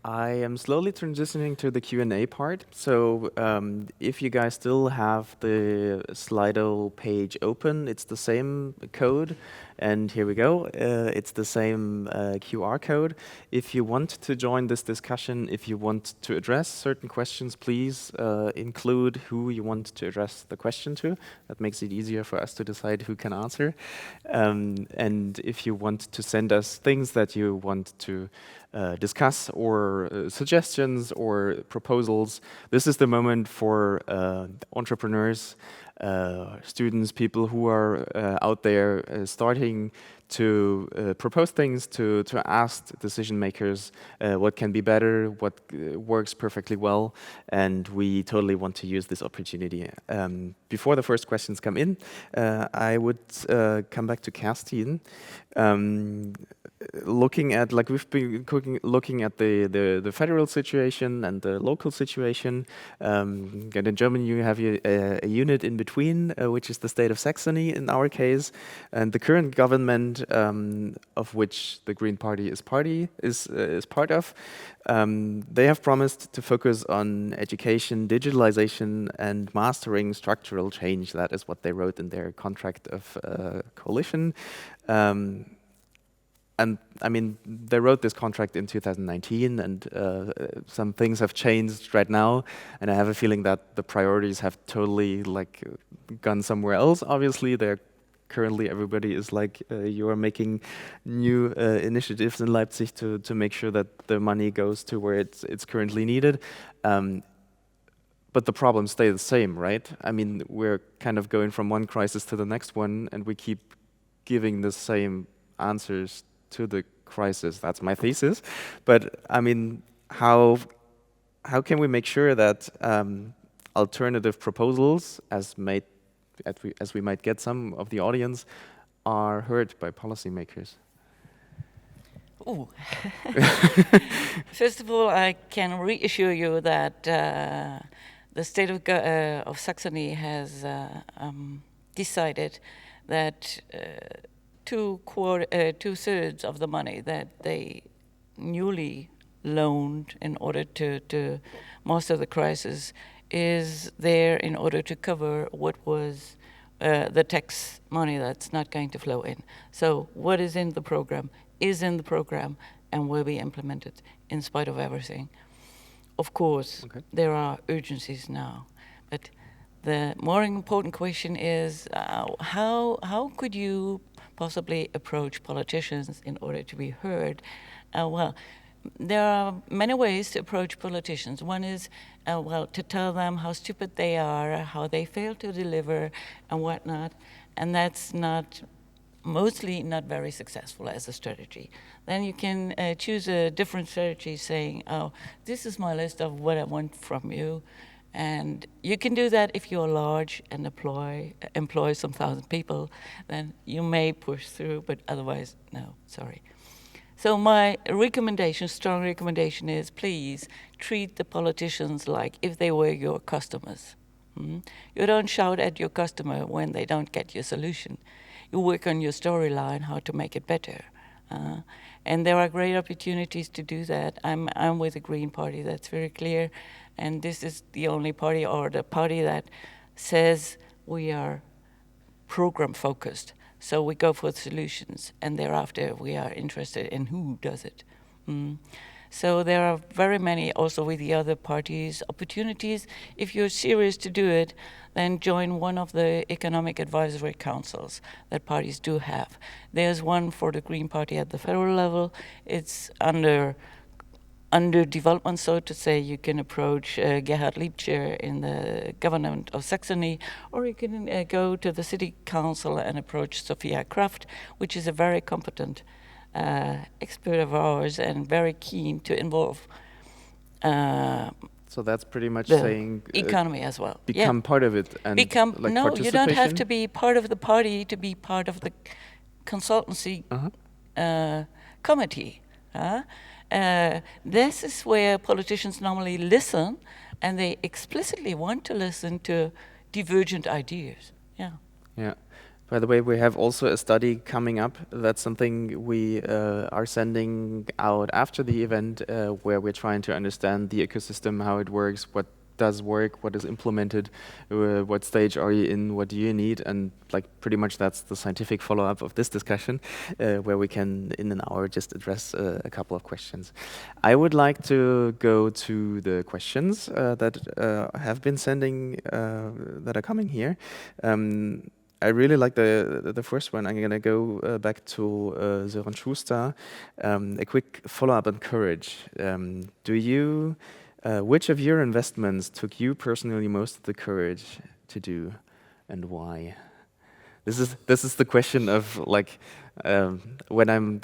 I am slowly transitioning to the Q&A part. So if you guys still have the Slido page open, it's the same code. And here we go. It's the same QR code. If you want to join this discussion, if you want to address certain questions, please include who you want to address the question to. That makes it easier for us to decide who can answer. And if you want to send us things that you want to discuss, or suggestions or proposals, this is the moment for entrepreneurs, students, people who are out there starting to propose things, to ask decision makers what can be better, what works perfectly well, and we totally want to use this opportunity. Before the first questions come in, I would come back to Kerstin. Looking at, like we've been looking at the federal situation and the local situation, and in Germany you have a unit in between, which is the state of Saxony in our case, and the current government, of which the Green Party is part of. They have promised to focus on education, digitalization, and mastering structural change. That is what they wrote in their contract of coalition. And I mean, they wrote this contract in 2019, and some things have changed right now. And I have a feeling that the priorities have totally gone somewhere else. Obviously, they're currently everybody is you are making new initiatives in Leipzig to make sure that the money goes to where it's currently needed. But the problems stay the same, right? I mean, we're kind of going from one crisis to the next one, and we keep giving the same answers to the crisis. That's my thesis. But I mean, how can we make sure that alternative proposals, as we might get some of the audience, are heard by policymakers? Ooh. First of all, I can reassure you that the state of Saxony has decided that 2/3 of the money that they newly loaned in order to master the crisis is there in order to cover what was the tax money that's not going to flow in. So what is in the program is in the program and will be implemented in spite of everything. of course, Okay. there are urgencies now, but the more important question is how could you possibly approach politicians in order to be heard? Well, there are many ways to approach politicians. One is, to tell them how stupid they are, how they fail to deliver, and whatnot, and that's mostly not very successful as a strategy. Then you can choose a different strategy saying, oh, this is my list of what I want from you. And you can do that if you're large and employ some thousand people, then you may push through, but otherwise, no, sorry. So my recommendation, strong recommendation is please treat the politicians like if they were your customers. You don't shout at your customer when they don't get your solution. You work on your storyline, how to make it better. And there are great opportunities to do that. I'm with the Green Party, that's very clear. And this is the only party or the party that says we are program focused. So we go for solutions, and thereafter we are interested in who does it. So there are very many, also with the other parties, opportunities. If you're serious to do it, then join one of the economic advisory councils that parties do have. There's one for the Green Party at the federal level. It's under development, so to say. You can approach Gerhard Liebscher in the government of Saxony, or you can go to the city council and approach Sophia Kraft, which is a very competent expert of ours and very keen to involve So that's pretty much saying economy as well. Become part of it and like no, you don't have participation? to be part of the party to be part of the consultancy committee. This is where politicians normally listen, and they explicitly want to listen to divergent ideas. Yeah. By the way, we have also a study coming up. That's something we are sending out after the event, where we're trying to understand the ecosystem, how it works, what does work, what is implemented, what stage are you in, what do you need, and like pretty much that's the scientific follow-up of this discussion, where we can in an hour just address a couple of questions. I would like to go to the questions that have been sending, that are coming here. I really like the first one. I'm going to go back to Sören Schuster. A quick follow-up on courage. Which of your investments took you personally most of the courage to do, and why? This is the question of like when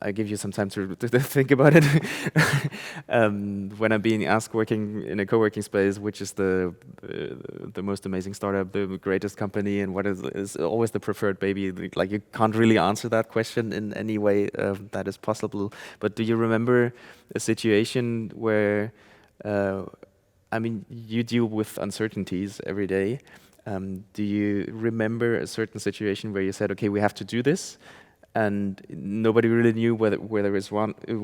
I give you some time to think about it. When I'm being asked working in a co-working space, which is the most amazing startup, the greatest company, and what is always the preferred baby. Like you can't really answer that question in any way that is possible. But do you remember a situation where you deal with uncertainties every day? Do you remember a certain situation where you said, okay, we have to do this, and nobody really knew whether it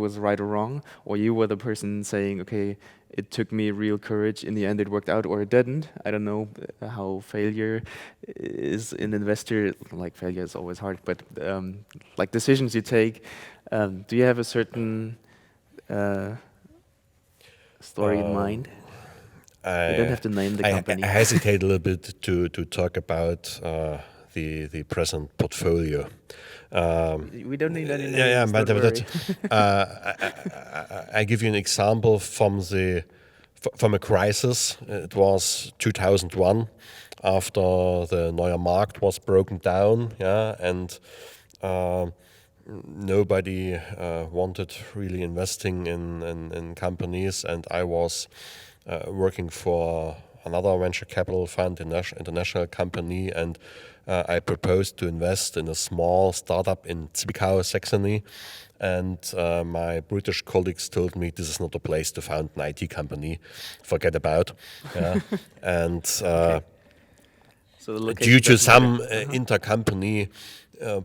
was right or wrong, or you were the person saying, okay, it took me real courage, in the end it worked out, or it didn't? I don't know how failure is an investor. Like failure is always hard, but like decisions you take, do you have a certain story in mind? You don't have to name the company. I hesitate a little bit to talk about the present portfolio. We don't need any names. But I give you an example from a crisis. It was 2001, after the Neuer Markt was broken down, and nobody wanted really investing in companies, and I was working for another venture capital fund, international company, and I proposed to invest in a small startup in Zwickau, Saxony, and my British colleagues told me this is not a place to found an IT company, forget about. And So due to some intercompany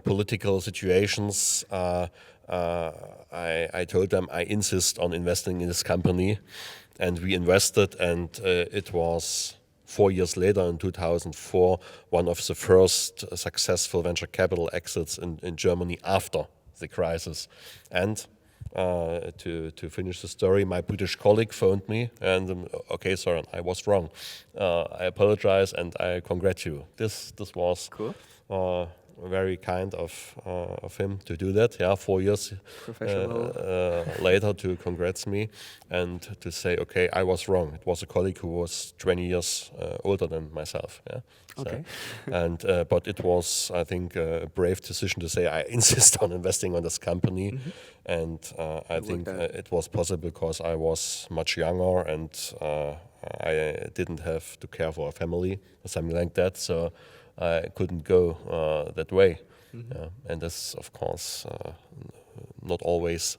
political situations, I told them I insist on investing in this company, and we invested, and it was 4 years later, in 2004, one of the first successful venture capital exits in Germany after the crisis. And to finish the story, my British colleague phoned me and okay, Sören, I was wrong. I apologize and I congratulate you. This was Cool. Very kind of him to do that. Yeah, 4 years later to congrats me and to say, okay, I was wrong. It was a colleague who was 20 years older than myself. Yeah. Okay. And but it was, I think, a brave decision to say I insist on investing on this company, and I think it was possible because I was much younger and I didn't have to care for a family or something like that. So I couldn't go that way, and that's of course not always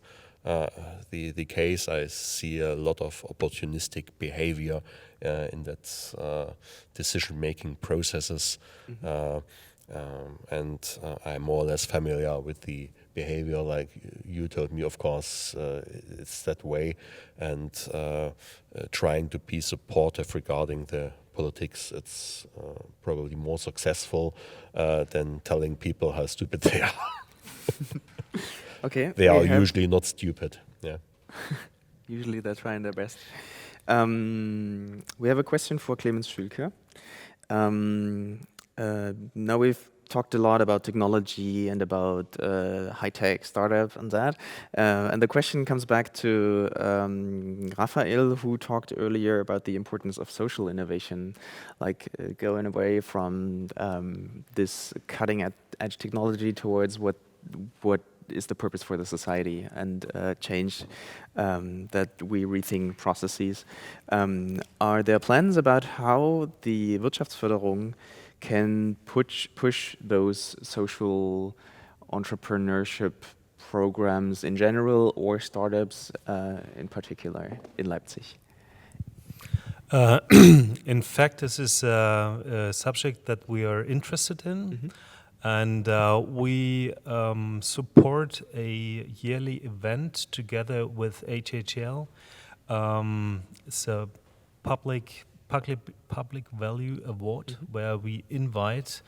the case. I see a lot of opportunistic behavior in that decision-making processes, and I'm more or less familiar with the behavior. Like you told me, of course, it's that way, and trying to be supportive regarding the politics, it's probably more successful than telling people how stupid they are. Okay. They are usually not stupid. Yeah. Usually they're trying their best. We have a question for Clemens Schulke. Now we've talked a lot about technology and about high-tech startup and that. And the question comes back to Rafael, who talked earlier about the importance of social innovation, like going away from this cutting-edge technology towards what is the purpose for the society, and change that we rethink processes. Are there plans about how the Wirtschaftsförderung can push those social entrepreneurship programs in general, or startups in particular in Leipzig? In fact, this is a subject that we are interested in, and we support a yearly event together with HHL. It's a public value award where we invite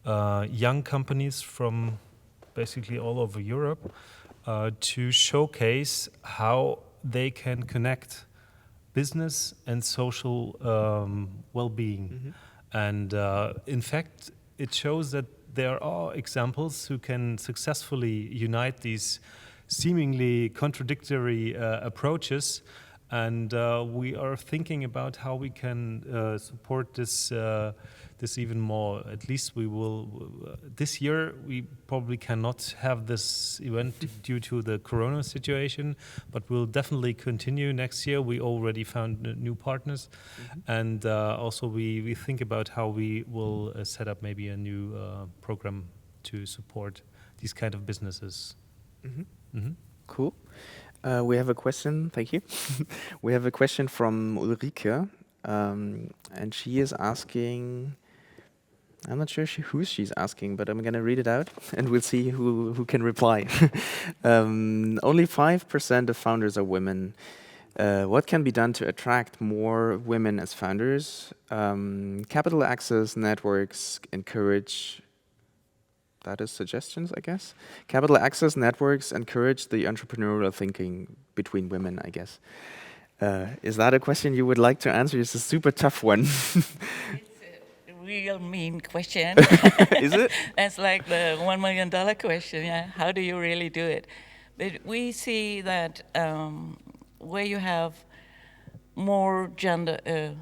young companies from basically all over Europe to showcase how they can connect business and social well-being. And in fact, it shows that there are examples who can successfully unite these seemingly contradictory approaches. And we are thinking about how we can support this even more. At least we will. This year we probably cannot have this event due to the Corona situation, but we'll definitely continue next year. We already found new partners, and also we think about how we will set up maybe a new program to support these kind of businesses. Cool. We have a question, thank you. We have a question from Ulrike, and she is asking, I'm not sure who she's asking, but I'm going to read it out and we'll see who can reply. Only 5% of founders are women. What can be done to attract more women as founders? Capital access networks encourage, that is suggestions, I guess. Capital access networks encourage the entrepreneurial thinking between women, I guess. Is that a question you would like to answer? It's a super tough one. It's a real mean question. Is it? That's like the $1 million question, yeah. How do you really do it? But we see that where you have more gender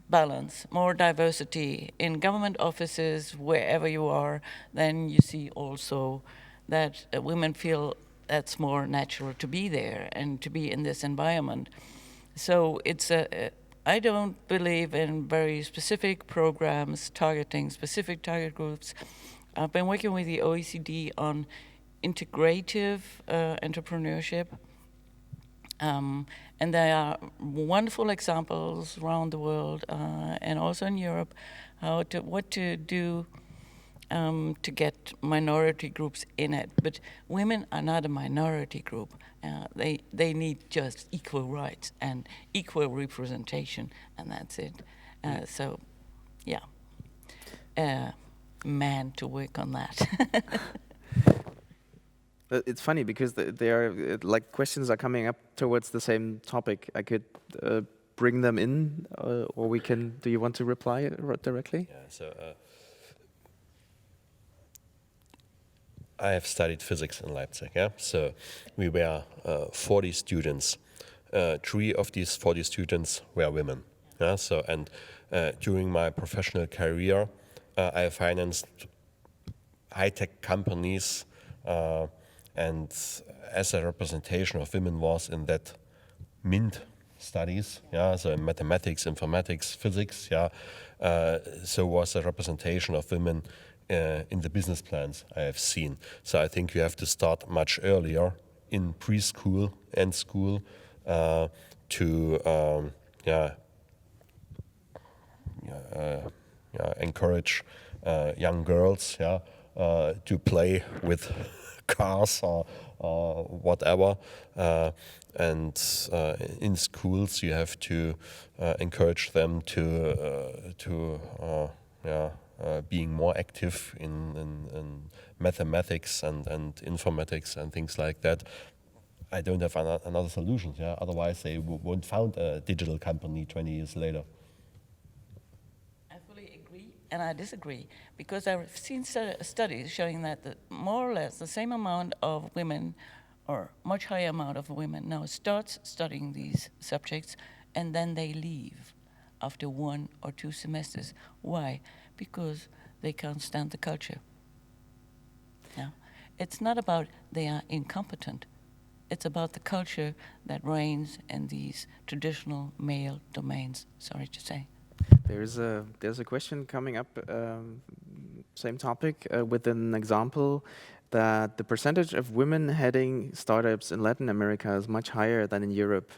balance, more diversity in government offices, wherever you are, then you see also that women feel that's more natural to be there and to be in this environment. So it's I don't believe in very specific programs targeting specific target groups. I've been working with the OECD on integrative entrepreneurship. And there are wonderful examples around the world and also in Europe what to do to get minority groups in it. But women are not a minority group. They need just equal rights and equal representation, and that's it. So, yeah, man to work on that. It's funny because they are like questions are coming up towards the same topic. I could bring them in, or we can. Do you want to reply directly? Yeah. So I have studied physics in Leipzig. Yeah. So we were 40 students. 3 of these 40 students were women. Yeah. So and during my professional career, I financed high-tech companies. And as a representation of women was in that MINT studies, yeah, so in mathematics, informatics, physics, yeah, so was a representation of women in the business plans I have seen. So I think you have to start much earlier in preschool and school to encourage young girls, yeah, to play with cars or whatever, and in schools you have to encourage them to being more active in mathematics and informatics and things like that. I don't have another solution. Yeah, otherwise they won't found a digital company 20 years later. And I disagree, because I've seen studies showing that more or less the same amount of women, or much higher amount of women now starts studying these subjects, and then they leave after 1 or 2 semesters. Why? Because they can't stand the culture. Yeah. It's not about they are incompetent. It's about the culture that reigns in these traditional male domains, sorry to say. There's a question coming up, same topic, with an example that the percentage of women heading startups in Latin America is much higher than in Europe.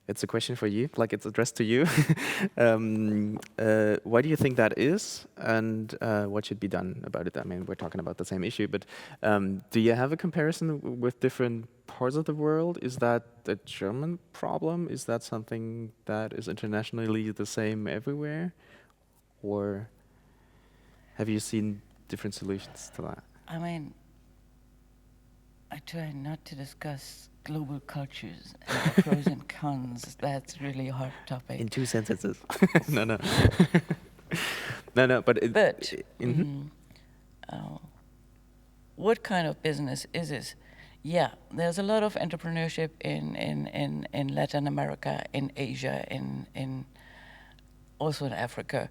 It's a question for you, like it's addressed to you. Why do you think that is, and what should be done about it? I mean, we're talking about the same issue, but do you have a comparison with different parts of the world? Is that a German problem? Is that something that is internationally the same everywhere? Or have you seen different solutions to that? I mean, I try not to discuss global cultures and the pros and cons. That's really a hard topic. In 2 sentences. No. no, but... what kind of business is this? Yeah, there's a lot of entrepreneurship in Latin America, in Asia, in also in Africa,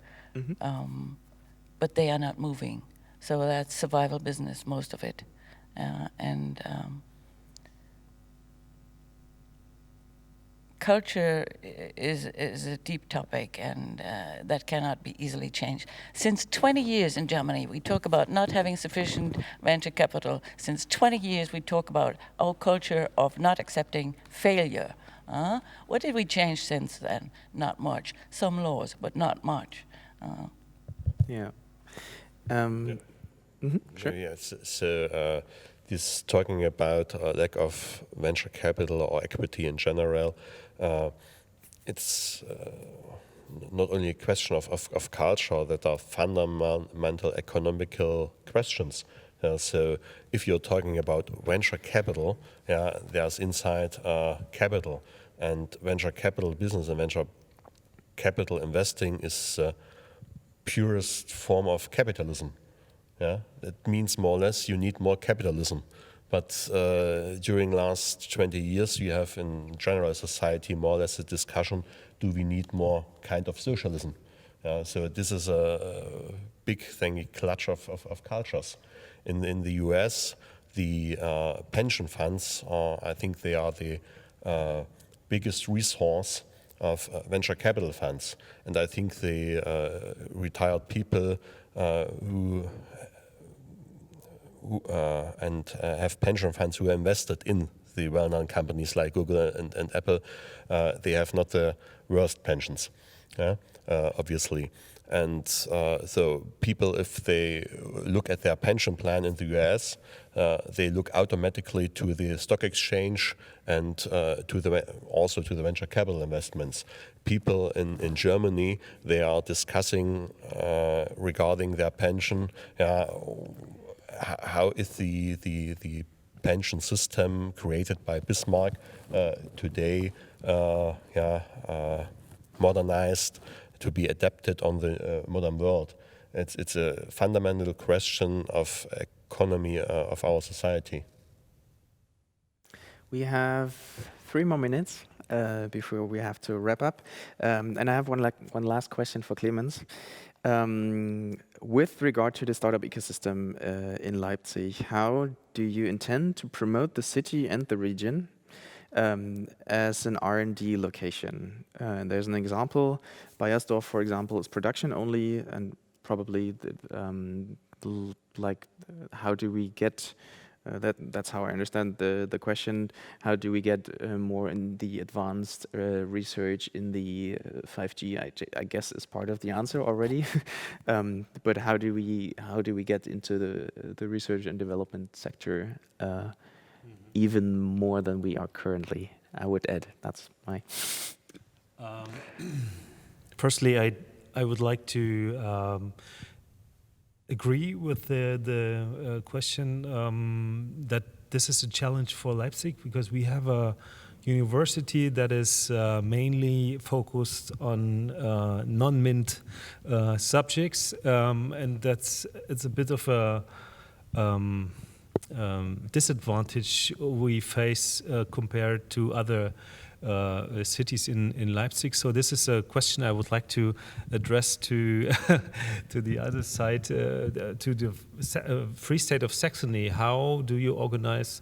but they are not moving. So that's survival business, most of it, culture is a deep topic, and that cannot be easily changed. Since 20 years in Germany, we talk about not having sufficient venture capital. Since 20 years, we talk about our culture of not accepting failure. What did we change since then? Not much. Some laws, but not much. Yeah. Sure. Yeah, so this talking about lack of venture capital or equity in general, it's not only a question of culture, that are fundamental economical questions. So if you're talking about venture capital, there's inside capital, and venture capital business and venture capital investing is purest form of capitalism. Yeah, that means more or less you need more capitalism. But during last 20 years, you have in general society more or less a discussion: do we need more kind of socialism? So this is a big thing, a clutch of cultures. In the US, the pension funds I think they are the biggest resource of venture capital funds, and I think the retired people who have pension funds who are invested in the well-known companies like Google and Apple, they have not the worst pensions, obviously. And so people, if they look at their pension plan in the US, they look automatically to the stock exchange and also to the venture capital investments. People in Germany, they are discussing regarding their pension, how is the pension system created by Bismarck today modernized to be adapted on the modern world? It's a fundamental question of economy of our society. We have 3 more minutes before we have to wrap up, and I have one last question for Clemens. With regard to the startup ecosystem in Leipzig, how do you intend to promote the city and the region as an R&D location? There's an example. Bayersdorf, for example, is production only, and probably how do we get that's how I understand the question. How do we get more in the advanced research in the 5G? I guess is part of the answer already. But how do we get into the research and development sector even more than we are currently? I would add. That's my. Firstly, I would like to agree with the question that this is a challenge for Leipzig, because we have a university that is mainly focused on non-MINT subjects, and it's a bit of a disadvantage we face compared to other cities in Leipzig. So this is a question I would like to address to to the other side, to the Free State of Saxony. How do you organize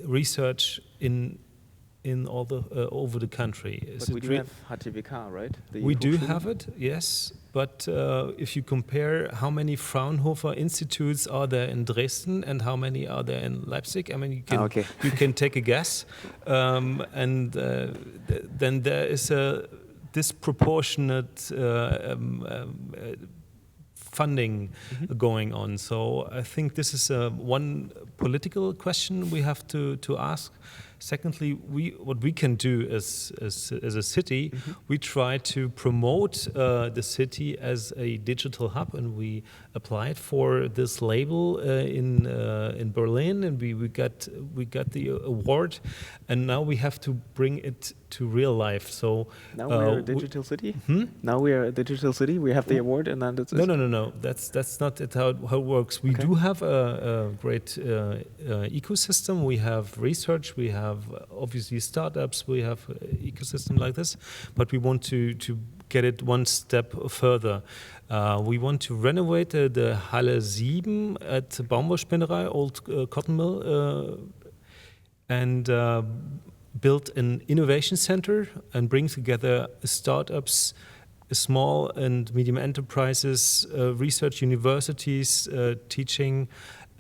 research in all the over the country? But we do have HTWK, right? We do have it, yes. But if you compare how many Fraunhofer institutes are there in Dresden and how many are there in Leipzig, I mean, you can take a guess, and then there is a disproportionate funding going on. So I think this is one political question we have to ask. Secondly, what we can do as a city, we try to promote the city as a digital hub, and we applied for this label in Berlin, and we got the award, and now we have to bring it to real life. So now we are a digital city. Now we are a digital city. We have the award, and then it's no. That's not how it works. We do have a great ecosystem. We have research. We have obviously startups. We have ecosystem like this, but we want to get it one step further. We want to renovate the Halle 7 at Baumwollspinnerei, old cotton mill, and build an innovation center and bring together startups, small and medium enterprises, research universities, teaching,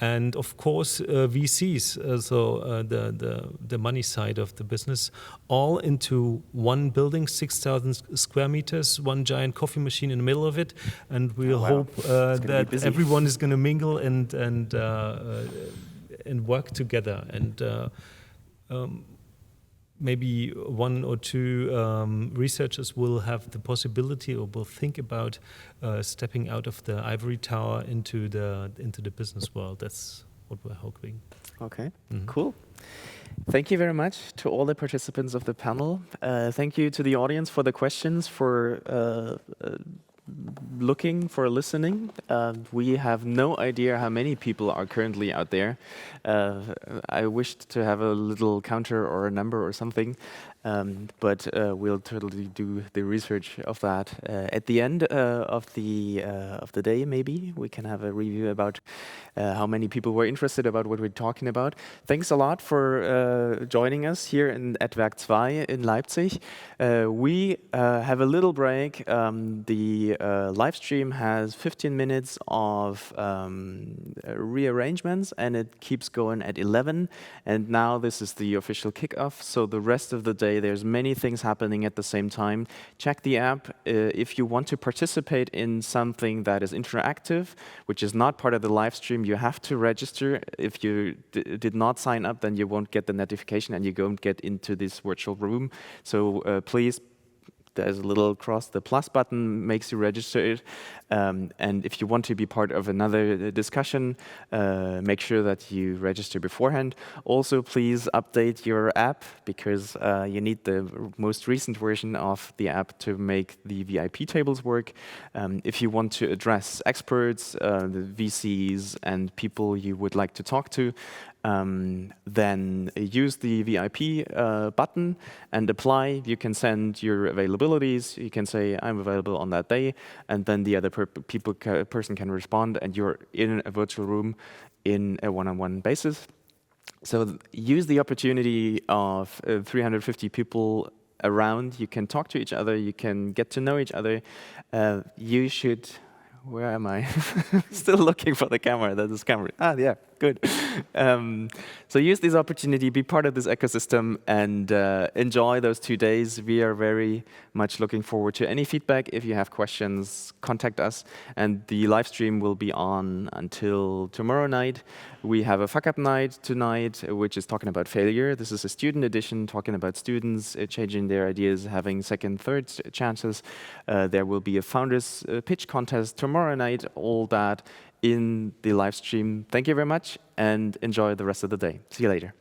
and of course VCs, so the money side of the business, all into one building, 6,000 square meters, one giant coffee machine in the middle of it, and we'll hope that everyone is going to mingle and work together, and maybe one or two researchers will have the possibility or will think about stepping out of the ivory tower into the business world. That's what we're hoping. Okay, cool. Thank you very much to all the participants of the panel. Thank you to the audience for the questions, for listening. We have no idea how many people are currently out there. I wished to have a little counter or a number or something, but we'll totally do the research of that. At the end of the day, maybe we can have a review about how many people were interested about what we're talking about. Thanks a lot for joining us here at Werk 2 in Leipzig. We have a little break. The live stream has 15 minutes of rearrangements, and it keeps going at 11. And now this is the official kickoff. So the rest of the day, there's many things happening at the same time. Check the app if you want to participate in something that is interactive, which is not part of the live stream. You have to register. If you did not sign up, then you won't get the notification and you won't get into this virtual room. So please there's a little cross. The plus button makes you registered. And if you want to be part of another discussion, make sure that you register beforehand. Also, please update your app, because you need the most recent version of the app to make the VIP tables work. If you want to address experts, the VCs, and people you would like to talk to, then use the VIP button and apply. You can send your availabilities. You can say, I'm available on that day, and then the other person can respond, and you're in a virtual room in a one-on-one basis. So use the opportunity of 350 people around. You can talk to each other. You can get to know each other. You should... Where am I? Still looking for the camera. That's this camera. Ah, yeah, good. So use this opportunity, be part of this ecosystem, and enjoy those 2 days. We are very much looking forward to any feedback. If you have questions, contact us. And the live stream will be on until tomorrow night. We have a fuck-up night tonight, which is talking about failure. This is a student edition, talking about students changing their ideas, having second, third chances. There will be a founders pitch contest tomorrow night, all that in the live stream. Thank you very much, and enjoy the rest of the day. See you later.